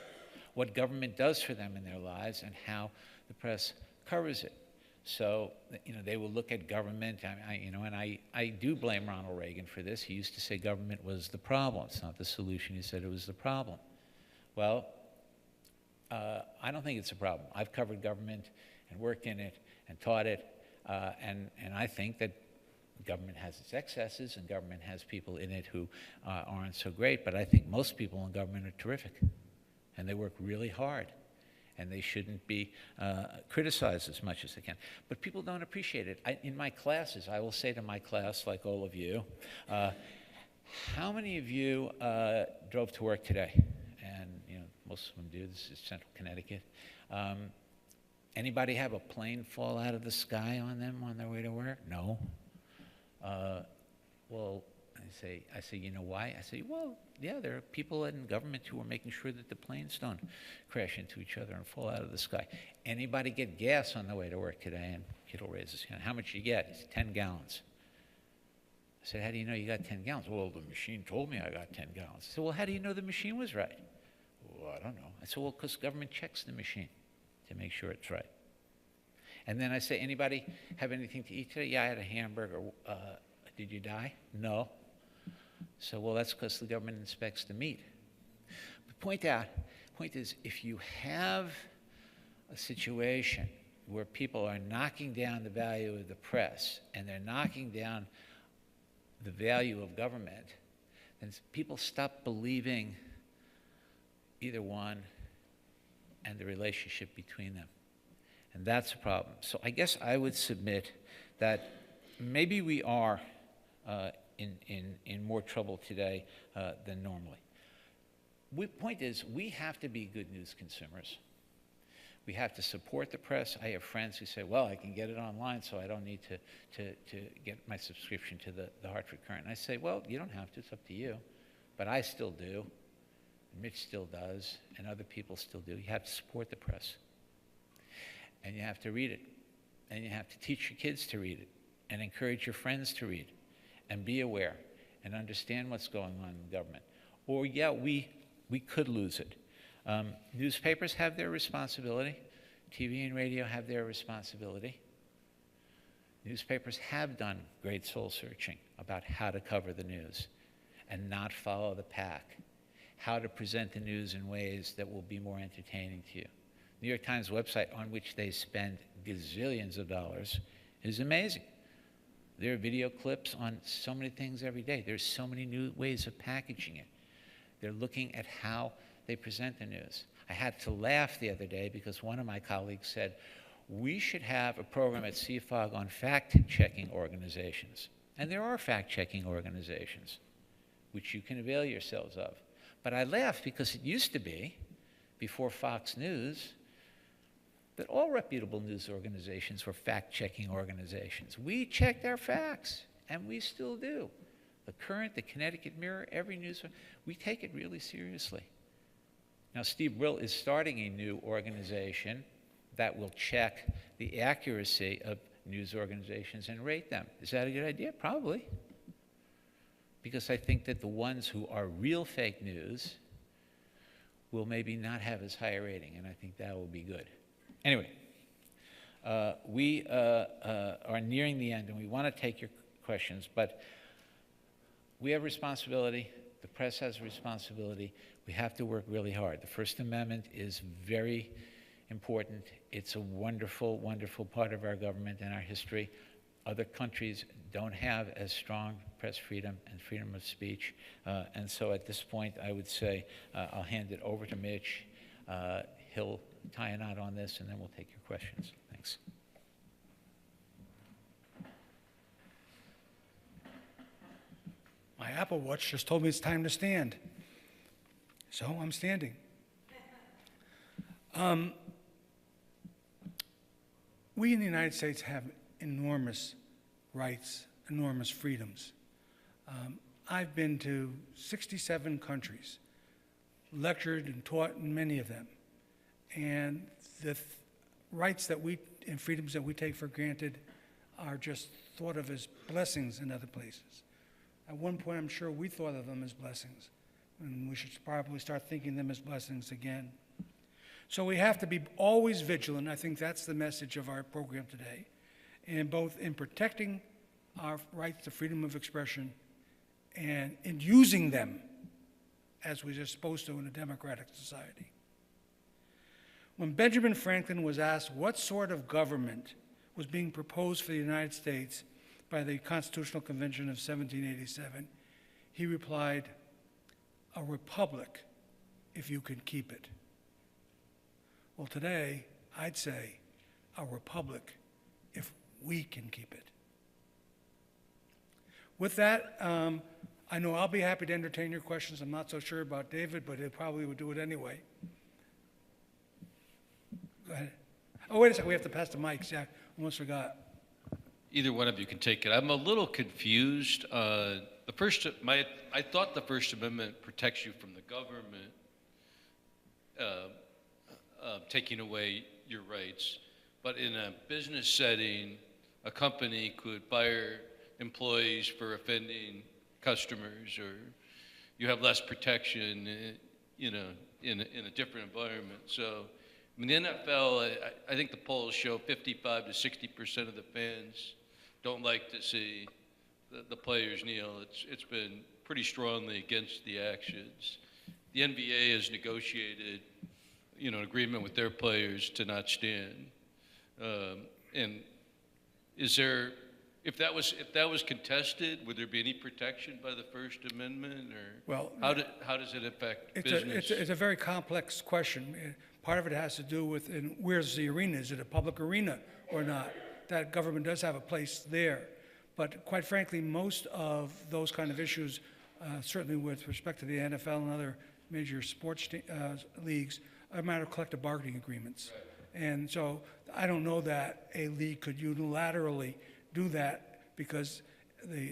what government does for them in their lives and how the press covers it. So, you know, they will look at government, you know, and I do blame Ronald Reagan for this. He used to say government was the problem. It's not the solution. He said it was the problem. Well, I don't think it's a problem. I've covered government and worked in it and taught it, and I think that government has its excesses and government has people in it who aren't so great, but I think most people in government are terrific, and they work really hard, and they shouldn't be criticized as much as they can. But people don't appreciate it. In my classes, I will say to my class, like all of you, how many of you drove to work today? And you know, most of them do. This is Central Connecticut. Anybody have a plane fall out of the sky on them on their way to work? No. Well, I say, you know why? I say, well, yeah, there are people in government who are making sure that the planes don't crash into each other and fall out of the sky. Anybody get gas on the way to work today? And kid will raise his hand. How much you get? He said, 10 gallons. I said, how do you know you got 10 gallons? Well, the machine told me I got 10 gallons. I said, well, how do you know the machine was right? Well, I don't know. I said, well, because government checks the machine to make sure it's right. And then I say, anybody have anything to eat today? Yeah, I had a hamburger. Did you die? No. So, well, that's because the government inspects the meat. The point is, if you have a situation where people are knocking down the value of the press and they're knocking down the value of government, then people stop believing either one and the relationship between them. And that's a problem. So I guess I would submit that maybe we are in more trouble today than normally. The point is, we have to be good news consumers. We have to support the press. I have friends who say, well, I can get it online, so I don't need to get my subscription to the Hartford Courant. And I say, well, you don't have to. It's up to you. But I still do. Mitch still does. And other people still do. You have to support the press. And you have to read it. And you have to teach your kids to read it. And encourage your friends to read. And be aware. And understand what's going on in government. Or, yeah, we could lose it. Newspapers have their responsibility. TV and radio have their responsibility. Newspapers have done great soul searching about how to cover the news and not follow the pack, how to present the news in ways that will be more entertaining to you. New York Times website, on which they spend gazillions of dollars, is amazing. There are video clips on so many things every day. There's so many new ways of packaging it. They're looking at how they present the news. I had to laugh the other day because one of my colleagues said, we should have a program at CFOG on fact-checking organizations. And there are fact-checking organizations, which you can avail yourselves of. But I laugh because it used to be, before Fox News, that all reputable news organizations were fact-checking organizations. We checked our facts, and we still do. The Current, the Connecticut Mirror, every news, we take it really seriously. Now, Steve Brill is starting a new organization that will check the accuracy of news organizations and rate them. Is that a good idea? Probably. Because I think that the ones who are real fake news will maybe not have as high a rating, and I think that will be good. Anyway, we are nearing the end, and we want to take your questions, but we have responsibility. The press has responsibility. We have to work really hard. The First Amendment is very important. It's a wonderful, wonderful part of our government and our history. Other countries don't have as strong press freedom and freedom of speech. And so at this point, I would say I'll hand it over to Mitch. He'll tie a knot on this, and then we'll take your questions. Thanks.
My Apple Watch just told me it's time to stand. So I'm standing. We in the United States have enormous rights, enormous freedoms. I've been to 67 countries, lectured and taught in many of them. And the rights that and freedoms that we take for granted are just thought of as blessings in other places. At one point, I'm sure we thought of them as blessings, and we should probably start thinking them as blessings again. So we have to be always vigilant. I think that's the message of our program today, and both in protecting our rights to freedom of expression and in using them as we're supposed to in a democratic society. When Benjamin Franklin was asked what sort of government was being proposed for the United States by the Constitutional Convention of 1787, he replied, "A republic, if you can keep it." Well, today, I'd say a republic, if we can keep it. With that, I know I'll be happy to entertain your questions. I'm not so sure about David, but he probably would do it anyway. Go ahead. Oh, wait a second, we have to pass the mics. Yeah, almost forgot.
Either one of you can take it. I'm a little confused. I thought the First Amendment protects you from the government taking away your rights, but in a business setting, a company could fire employees for offending customers, or you have less protection, in a different environment. So, I mean, the NFL, I think the polls show 55 to 60% of the fans don't like to see the players kneel. It's been pretty strongly against the actions. The NBA has negotiated, an agreement with their players to not stand. And is there, if that was contested, would there be any protection by the First Amendment, or
Well,
how does it affect business?
It's a very complex question. Part of it has to do with where's the arena? Is it a public arena or not? That government does have a place there. But quite frankly, most of those kind of issues, certainly with respect to the NFL and other major sports leagues, are a matter of collective bargaining agreements. Right. And so I don't know that a league could unilaterally do that, because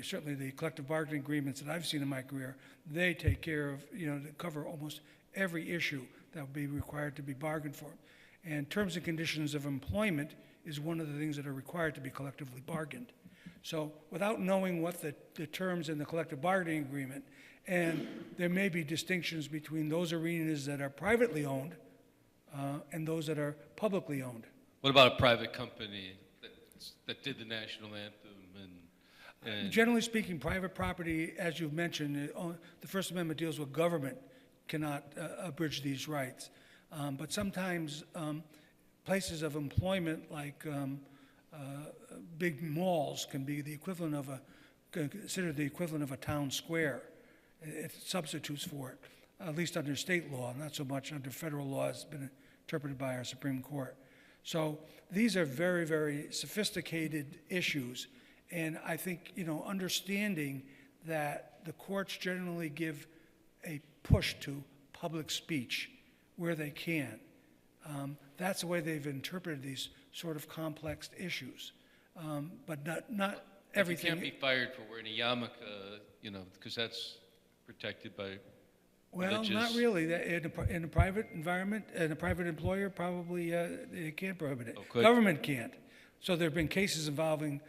certainly the collective bargaining agreements that I've seen in my career, they take care of, they cover almost every issue that would be required to be bargained for. And terms and conditions of employment is one of the things that are required to be collectively bargained. So without knowing what the terms in the collective bargaining agreement, and there may be distinctions between those arenas that are privately owned and those that are publicly owned.
What about a private company that did the national anthem? And
Generally speaking, private property, as you've mentioned, the First Amendment deals with government cannot abridge these rights. But sometimes places of employment like big malls can be considered the equivalent of a town square. It substitutes for it, at least under state law, not so much under federal law as has been interpreted by our Supreme Court. So these are very, very sophisticated issues. And I think, understanding that the courts generally give a push to public speech where they can. That's the way they've interpreted these sort of complex issues. But not everything.
You can't be fired for wearing a yarmulke, because that's protected by religious.
Well, not really. In a private environment, in a private employer, probably they can't prohibit it.
Oh,
Government can't. So there have been cases involving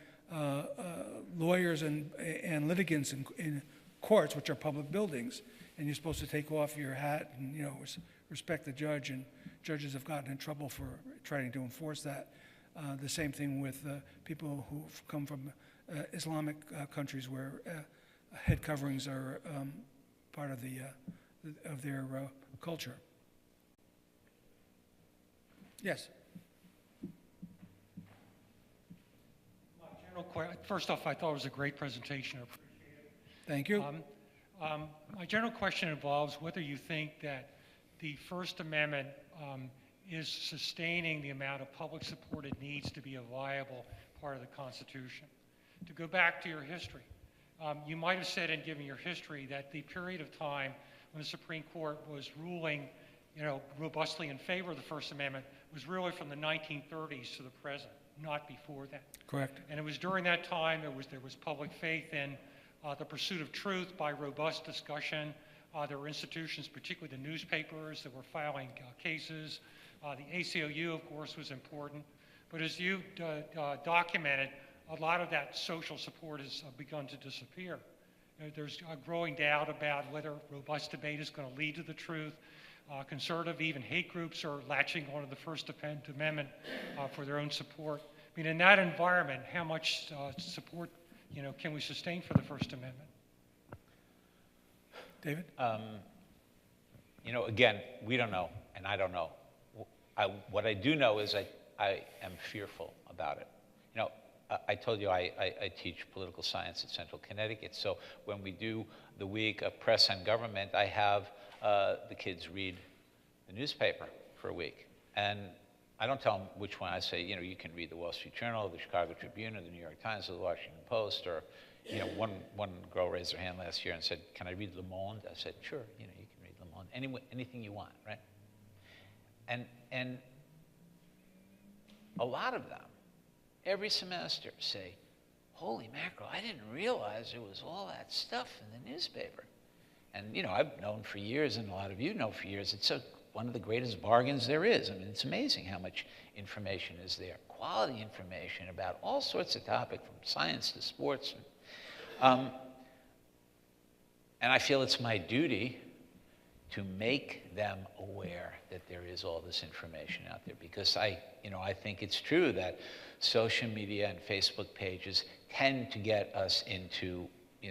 lawyers and litigants in courts, which are public buildings, and you're supposed to take off your hat and respect the judge, and judges have gotten in trouble for trying to enforce that. The same thing with people who come from Islamic countries where head coverings are part of their culture. Yes.
First off, I thought it was a great presentation. I appreciate it.
Thank you.
My general question involves whether you think that the First Amendment is sustaining the amount of public support it needs to be a viable part of the Constitution. To go back to your history, you might have said in giving your history that the period of time when the Supreme Court was ruling, robustly in favor of the First Amendment was really from the 1930s to the present, not before that.
Correct.
And it was during that time there was public faith in the pursuit of truth by robust discussion. There were institutions, particularly the newspapers, that were filing cases. The ACLU, of course, was important. But as you documented, a lot of that social support has begun to disappear. There's a growing doubt about whether robust debate is going to lead to the truth. Conservative, even hate groups are latching onto the First Amendment for their own support. I mean, in that environment, how much support, can we sustain for the First Amendment?
David?
Again, we don't know, and I don't know. What I do know is I am fearful about it. I told you I teach political science at Central Connecticut, so when we do the week of press and government, I have the kids read the newspaper for a week. And I don't tell them which one. I say, you can read the Wall Street Journal, the Chicago Tribune, or the New York Times, or the Washington Post, or, one girl raised her hand last year and said, can I read Le Monde? I said, sure, you can read Le Monde, anything you want, right? And a lot of them, every semester, say, holy mackerel, I didn't realize there was all that stuff in the newspaper. And, I've known for years, and a lot of you know for years, it's one of the greatest bargains there is. I mean, it's amazing how much information is there. Quality information about all sorts of topics, from science to sports. And I feel it's my duty to make them aware that there is all this information out there, because I think it's true that social media and Facebook pages tend to get us into,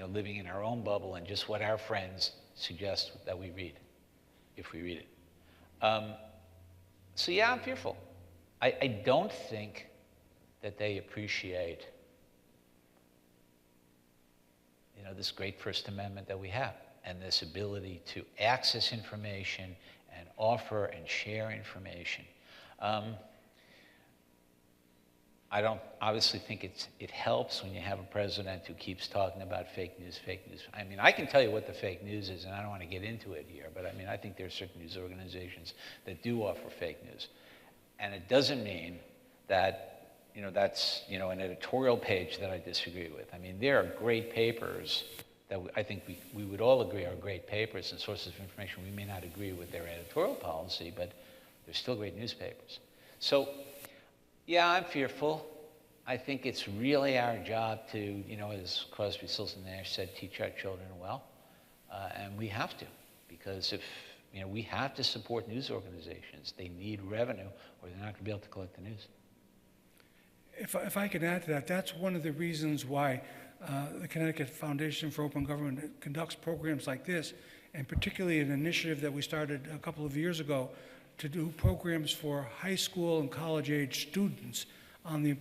living in our own bubble and just what our friends suggest that we read, if we read it. So yeah, I'm fearful. I don't think that they appreciate, this great First Amendment that we have, and this ability to access information and offer and share information. I don't obviously think it helps when you have a president who keeps talking about fake news. I mean, I can tell you what the fake news is, and I don't want to get into it here, but I mean, I think there are certain news organizations that do offer fake news. And it doesn't mean that, that's, an editorial page that I disagree with. I mean, there are great papers that I think we would all agree are great papers and sources of information. We may not agree with their editorial policy, but they're still great newspapers. So, yeah, I'm fearful. I think it's really our job to, as Crosby, Stills and Nash said, teach our children well. And we have to, because if, we have to support news organizations. They need revenue, or they're not going to be able to collect the news.
If I could add to that, that's one of the reasons why the Connecticut Foundation for Open Government conducts programs like this, and particularly an initiative that we started a couple of years ago to do programs for high school and college-age students on the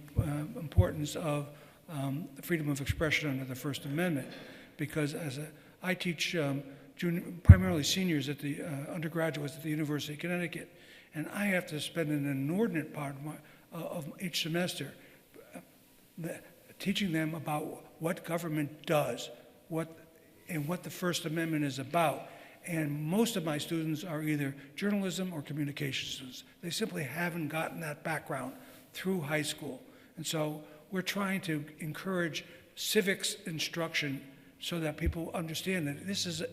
importance of freedom of expression under the First Amendment. Because I teach primarily seniors at the undergraduates at the University of Connecticut, and I have to spend an inordinate part of each semester teaching them about what government does, and what the First Amendment is about. And most of my students are either journalism or communication students. They simply haven't gotten that background through high school. And so we're trying to encourage civics instruction so that people understand that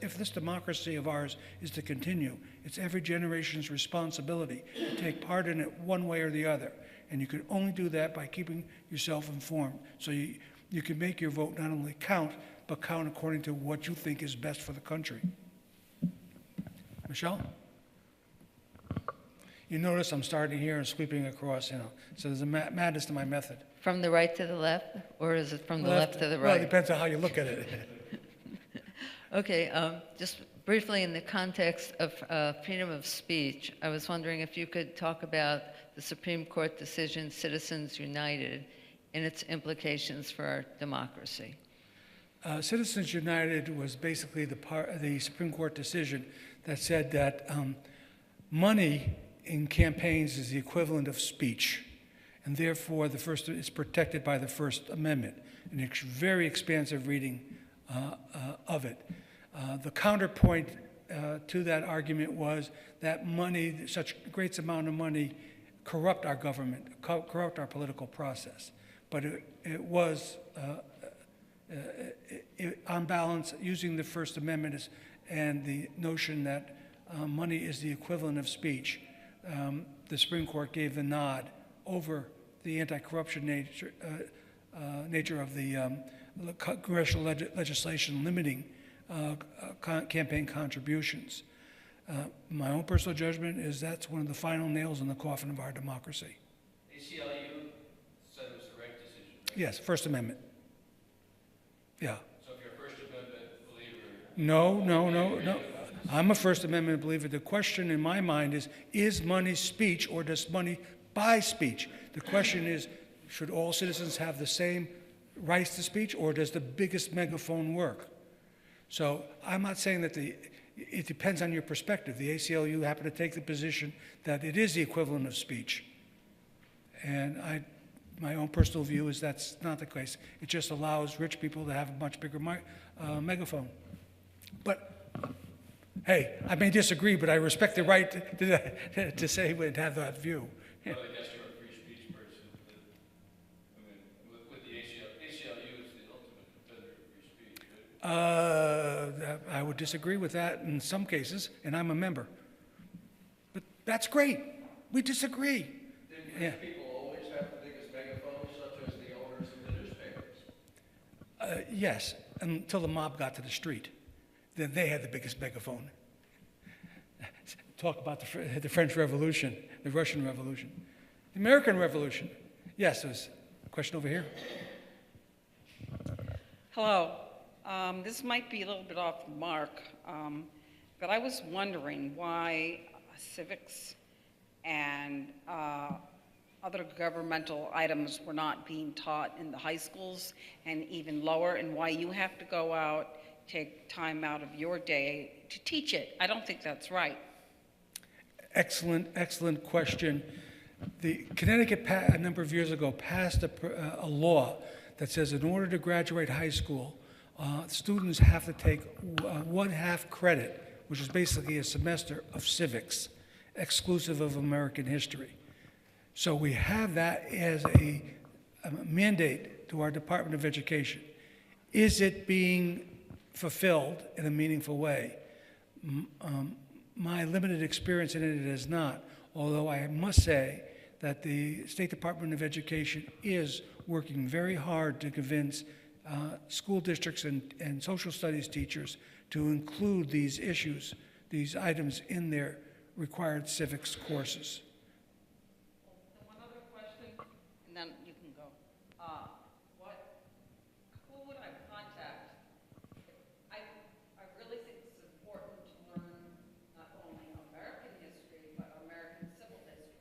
if this democracy of ours is to continue, it's every generation's responsibility to take part in it one way or the other. And you can only do that by keeping yourself informed. So you can make your vote not only count, but count according to what you think is best for the country. Michelle? You notice I'm starting here and sweeping across, so there's a madness to my method.
From the right to the left, or is it from the left to the
Well, it
right?
depends on how you look at it.
Okay, just briefly, in the context of freedom of speech, I was wondering if you could talk about the Supreme Court decision, Citizens United, and its implications for our democracy.
Citizens United was basically the Supreme Court decision that said that money in campaigns is the equivalent of speech, and therefore it's protected by the First Amendment, an very expansive reading of it. The counterpoint to that argument was that money, such a great amount of money, corrupt our government, corrupt our political process. But it was, on balance, using the First Amendment and the notion that money is the equivalent of speech, the Supreme Court gave the nod over the anti-corruption nature of the congressional legislation limiting campaign contributions. My own personal judgment is that's one of the final nails in the coffin of our democracy.
ACLU said it was the right decision, right?
Yes, First Amendment. Yeah.
So if you're a First Amendment believer...
No. I'm a First Amendment believer. The question in my mind is money speech or does money buy speech? The question is, should all citizens have the same rights to speech or does the biggest megaphone work? So I'm not saying that it depends on your perspective. The ACLU happened to take the position that it is the equivalent of speech. And my own personal view is that's not the case. It just allows rich people to have a much bigger megaphone. But hey, I may disagree, but I respect the right to say and have that view. Yeah.
Well, I guess you're a free speech person. I mean, with the ACLU is the ultimate defender of free speech, right?
I would disagree with that in some cases, and I'm a member. But that's great. We disagree.
Did
Yeah.
people always have the biggest megaphones, such as the owners of the newspapers?
Yes, until the mob got to the street. Then they had the biggest megaphone. Talk about the French Revolution, the Russian Revolution, the American Revolution. Yes, there's a question over here.
Hello. This might be a little bit off the mark, but I was wondering why civics and other governmental items were not being taught in the high schools and even lower, and why you have to go out, take time out of your day to teach it. I don't think that's right.
Excellent question. The Connecticut, a number of years ago, passed a law that says in order to graduate high school, students have to take 1/2 credit, which is basically a semester of civics, exclusive of American history. So we have that as a mandate to our Department of Education. Is it being fulfilled in a meaningful way? My limited experience in it is not, although I must say that the State Department of Education is working very hard to convince school districts and social studies teachers to include these issues, these items in their required civics courses.
And one other question, and then you can go. Who would I contact? I really think it's important to learn not only American history, but American civil history.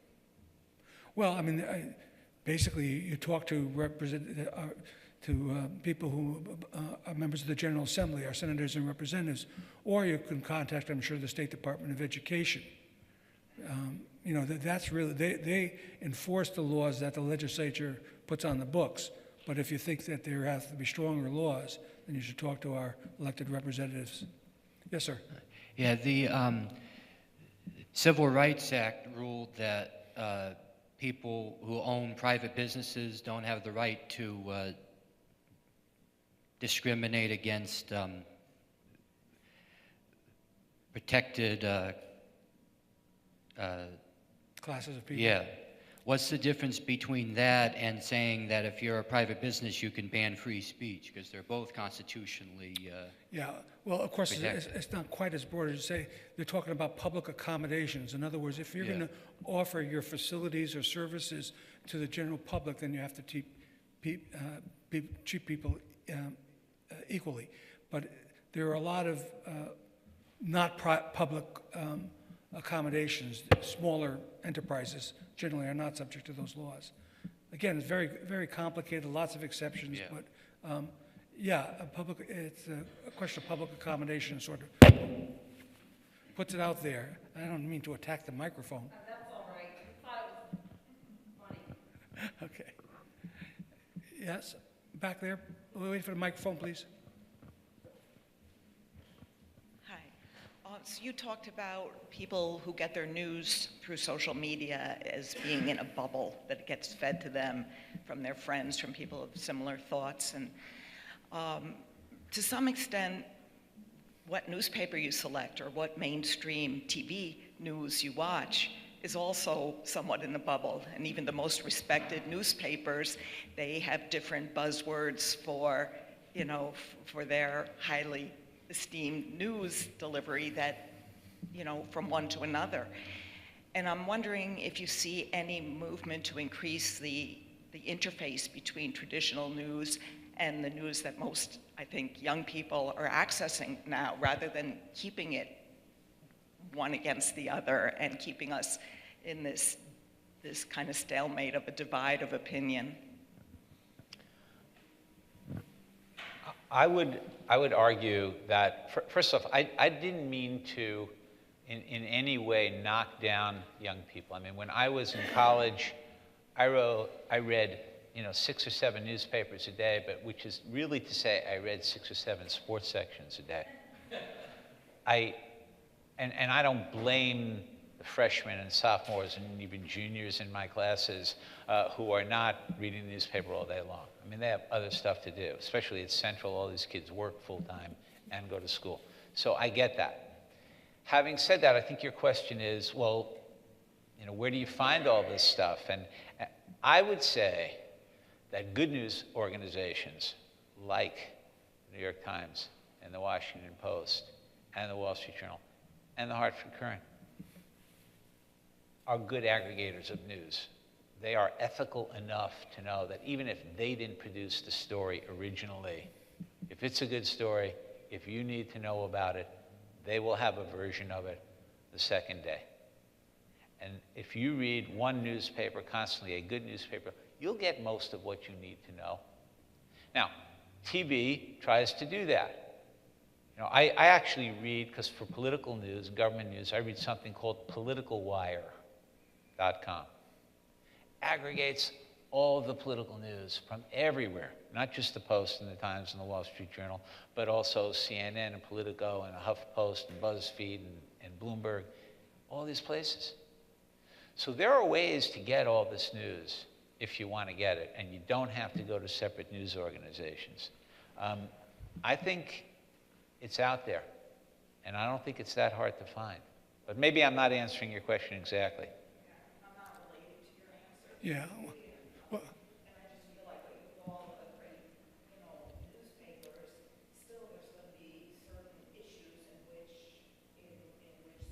Well, I mean, basically, you talk to people who are members of the General Assembly, our senators and representatives, or you can contact, I'm sure, the State Department of Education. You know, that's really, they enforce the laws that the legislature puts on the books. But if you think that there have to be stronger laws, then you should talk to our elected representatives. Yes, sir.
Yeah, the Civil Rights Act ruled that people who own private businesses don't have the right to discriminate against protected
Classes of people.
yeah. What's the difference between that and saying that if you're a private business, you can ban free speech? Because they're both constitutionally
Yeah, well, of course,
protected.
it's not quite as broad as you say. They're talking about public accommodations. In other words, if you're
Yeah.
going to offer your facilities or services to the general public, then you have to treat people equally. But there are a lot of not public accommodations. Smaller enterprises generally are not subject to those laws. Again, it's very, very complicated, lots of exceptions,
Yeah.
but yeah, it's a question of public accommodation, sort of puts it out there. I don't mean to attack the microphone.
That's all right. I thought it was funny.
Okay. Yes, back there. We'll wait for the microphone, please.
Hi. So you talked about people who get their news through social media as being in a bubble that gets fed to them from their friends, from people of similar thoughts. And to some extent, what newspaper you select or what mainstream TV news you watch is also somewhat in a bubble. And even the most respected newspapers, they have different buzzwords for, you know, for their highly esteemed news delivery that, you know, from one to another. And I'm wondering if you see any movement to increase the interface between traditional news and the news that most, I think, young people are accessing now, rather than keeping it one against the other and keeping us in this kind of stalemate of a divide of opinion.
I would argue that, first off, I didn't mean to in any way knock down young people. I mean, when I was in college, I read, you know, 6 or 7 newspapers a day, but which is really to say I read 6 or 7 sports sections a day. And I don't blame the freshmen and sophomores and even juniors in my classes who are not reading the newspaper all day long. I mean, they have other stuff to do, especially at Central. All these kids work full-time and go to school. So I get that. Having said that, I think your question is, well, you know, where do you find all this stuff? And I would say that good news organizations like the New York Times and the Washington Post and the Wall Street Journal and the Hartford Courant are good aggregators of news. They are ethical enough to know that even if they didn't produce the story originally, if it's a good story, if you need to know about it, they will have a version of it the second day. And if you read one newspaper constantly, a good newspaper, you'll get most of what you need to know. Now, TV tries to do that. You know, I actually read, because for political news, government news, I read something called politicalwire.com. Aggregates all the political news from everywhere, not just the Post and the Times and the Wall Street Journal, but also CNN and Politico and HuffPost and BuzzFeed and Bloomberg, all these places. So there are ways to get all this news if you want to get it, and you don't have to go to separate news organizations. I think it's out there, and I don't think it's that hard to find. But maybe I'm not answering your question exactly.
I'm not related to your answer.
Yeah. Well,
And I just feel like with all the great, you know, newspapers, still there's going to be certain issues in which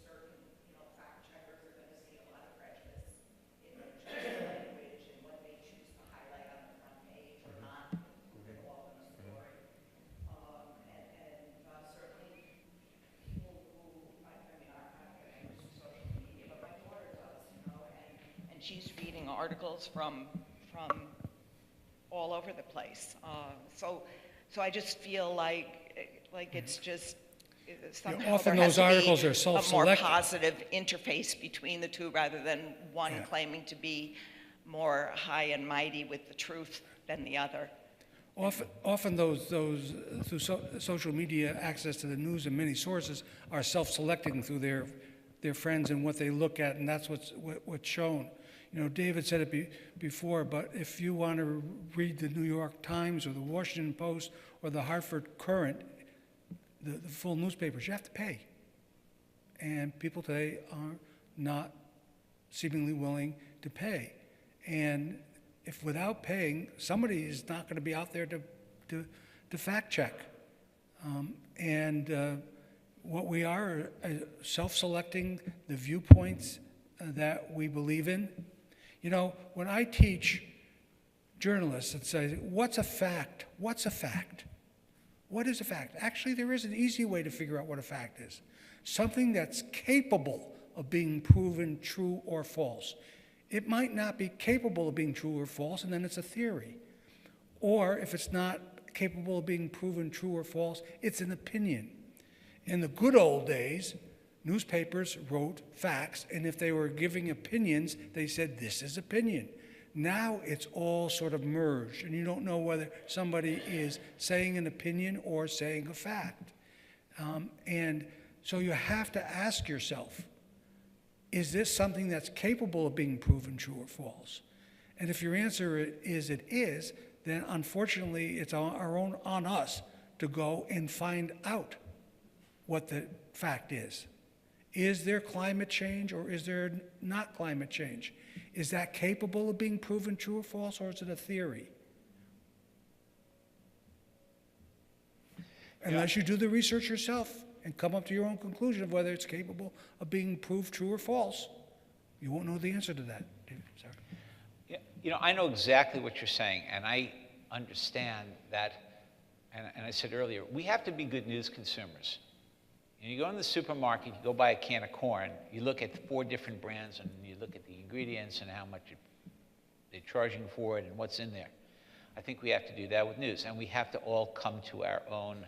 certain, you know, fact checkers are going to see a lot of prejudice in their choice of language and what they choose to highlight on the front page or not include at all in the story. Certainly people who, I mean, I don't get into social media, but my daughter does, you know, and she's reading articles from all over the place. So I just feel like it's just somehow
often
there has
those
to be
articles are
a more
self-selected.
positive interface between the two rather than one claiming to be more high and mighty with the truth than the other.
Often those through social media access to the news and many sources are self-selecting through their friends and what they look at, and that's what's shown. You know, David said it before, but if you want to read the New York Times or the Washington Post or the Hartford Courant, the full newspapers, you have to pay. And people today are not seemingly willing to pay. And if without paying, somebody is not going to be out there to fact check. What we are self-selecting the viewpoints that we believe in. You know, when I teach journalists, it says, what's a fact? What's a fact? What is a fact? Actually, there is an easy way to figure out what a fact is. Something that's capable of being proven true or false. It might not be capable of being true or false, and then it's a theory. Or if it's not capable of being proven true or false, it's an opinion. In the good old days, newspapers wrote facts, and if they were giving opinions, they said, this is opinion. Now it's all sort of merged, and you don't know whether somebody is saying an opinion or saying a fact. And so you have to ask yourself, is this something that's capable of being proven true or false? And if your answer is it is, then unfortunately it's on us to go and find out what the fact is. Is there climate change or is there not climate change? Is that capable of being proven true or false, or is it a theory? Unless you do the research yourself and come up to your own conclusion of whether it's capable of being proved true or false, you won't know the answer to that. David, sorry.
Yeah, you know, I know exactly what you're saying, and I understand that, and I said earlier, we have to be good news consumers. You go in the supermarket, you go buy a can of corn, you look at 4 different brands, and you look at the ingredients and how much they're charging for it and what's in there. I think we have to do that with news, and we have to all come to our own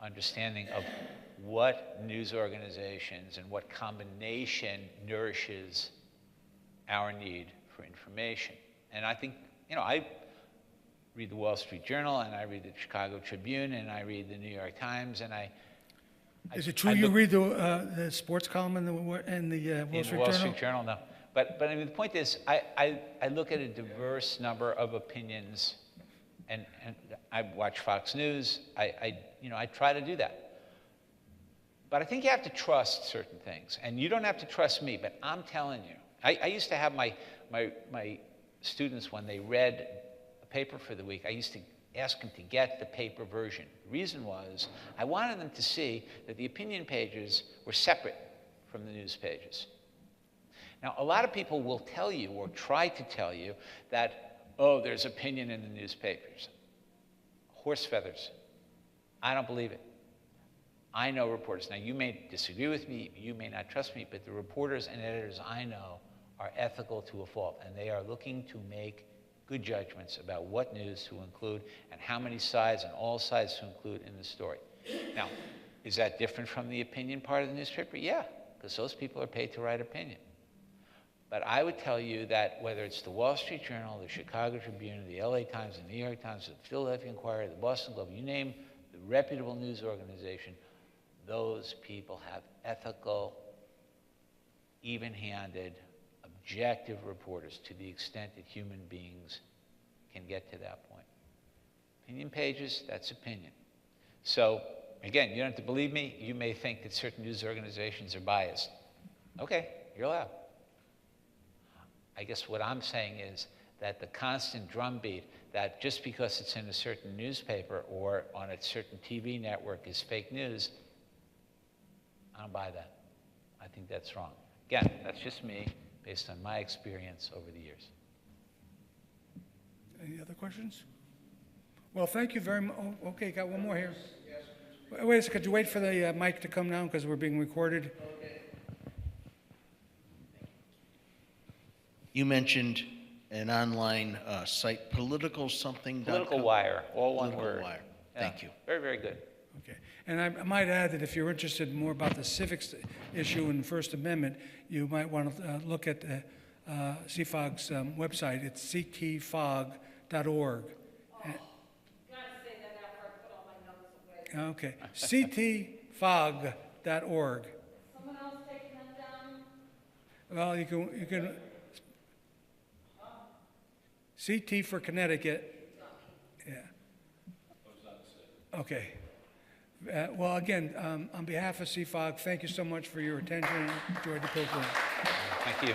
understanding of what news organizations and what combination nourishes our need for information. And I think, you know, I read the Wall Street Journal, and I read the Chicago Tribune, and I read the New York Times, and
is it true you read the sports column in the Wall Street Journal?
Wall Street Journal, no. But I mean, the point is, I look at a diverse number of opinions, and I watch Fox News. You know, I try to do that. But I think you have to trust certain things, and you don't have to trust me. But I'm telling you, I used to have my students, when they read a paper for the week, I used to ask them to get the paper version. The reason was I wanted them to see that the opinion pages were separate from the news pages. Now, a lot of people will tell you, or try to tell you, that, oh, there's opinion in the newspapers. Horse feathers. I don't believe it. I know reporters. Now, you may disagree with me, you may not trust me, but the reporters and editors I know are ethical to a fault, and they are looking to make good judgments about what news to include and how many sides and all sides to include in the story. Now, is that different from the opinion part of the newspaper? Yeah, because those people are paid to write opinion. But I would tell you that whether it's the Wall Street Journal, the Chicago Tribune, the LA Times, the New York Times, the Philadelphia Inquirer, the Boston Globe, you name the reputable news organization, those people have ethical, even-handed, objective reporters to the extent that human beings can get to that point. Opinion pages, that's opinion. So, again, you don't have to believe me. You may think that certain news organizations are biased. Okay, you're allowed. I guess what I'm saying is that the constant drumbeat that just because it's in a certain newspaper or on a certain TV network is fake news, I don't buy that. I think that's wrong. Again, that's just me, based on my experience over the years.
Any other questions? Well, thank you very much. Oh, okay, got one more here. Wait a second, could you wait for the mic to come down because we're being recorded?
Okay. You mentioned an online site, political something.
Political Wire, all one
Political
word.
Wire.
Yeah,
Thank you.
Very, very good.
Okay. And I might add that if you're interested more about the civics issue in the First Amendment, you might want to look at CFOG's website. It's ctfog.org.
Gotta say that after I put all my notes away.
Okay. ctfog.org.
Someone else taking that down?
Well, you can CT for Connecticut. Yeah. Okay. Well, again, on behalf of CFOG, thank you so much for your attention. Enjoyed the program.
Thank you.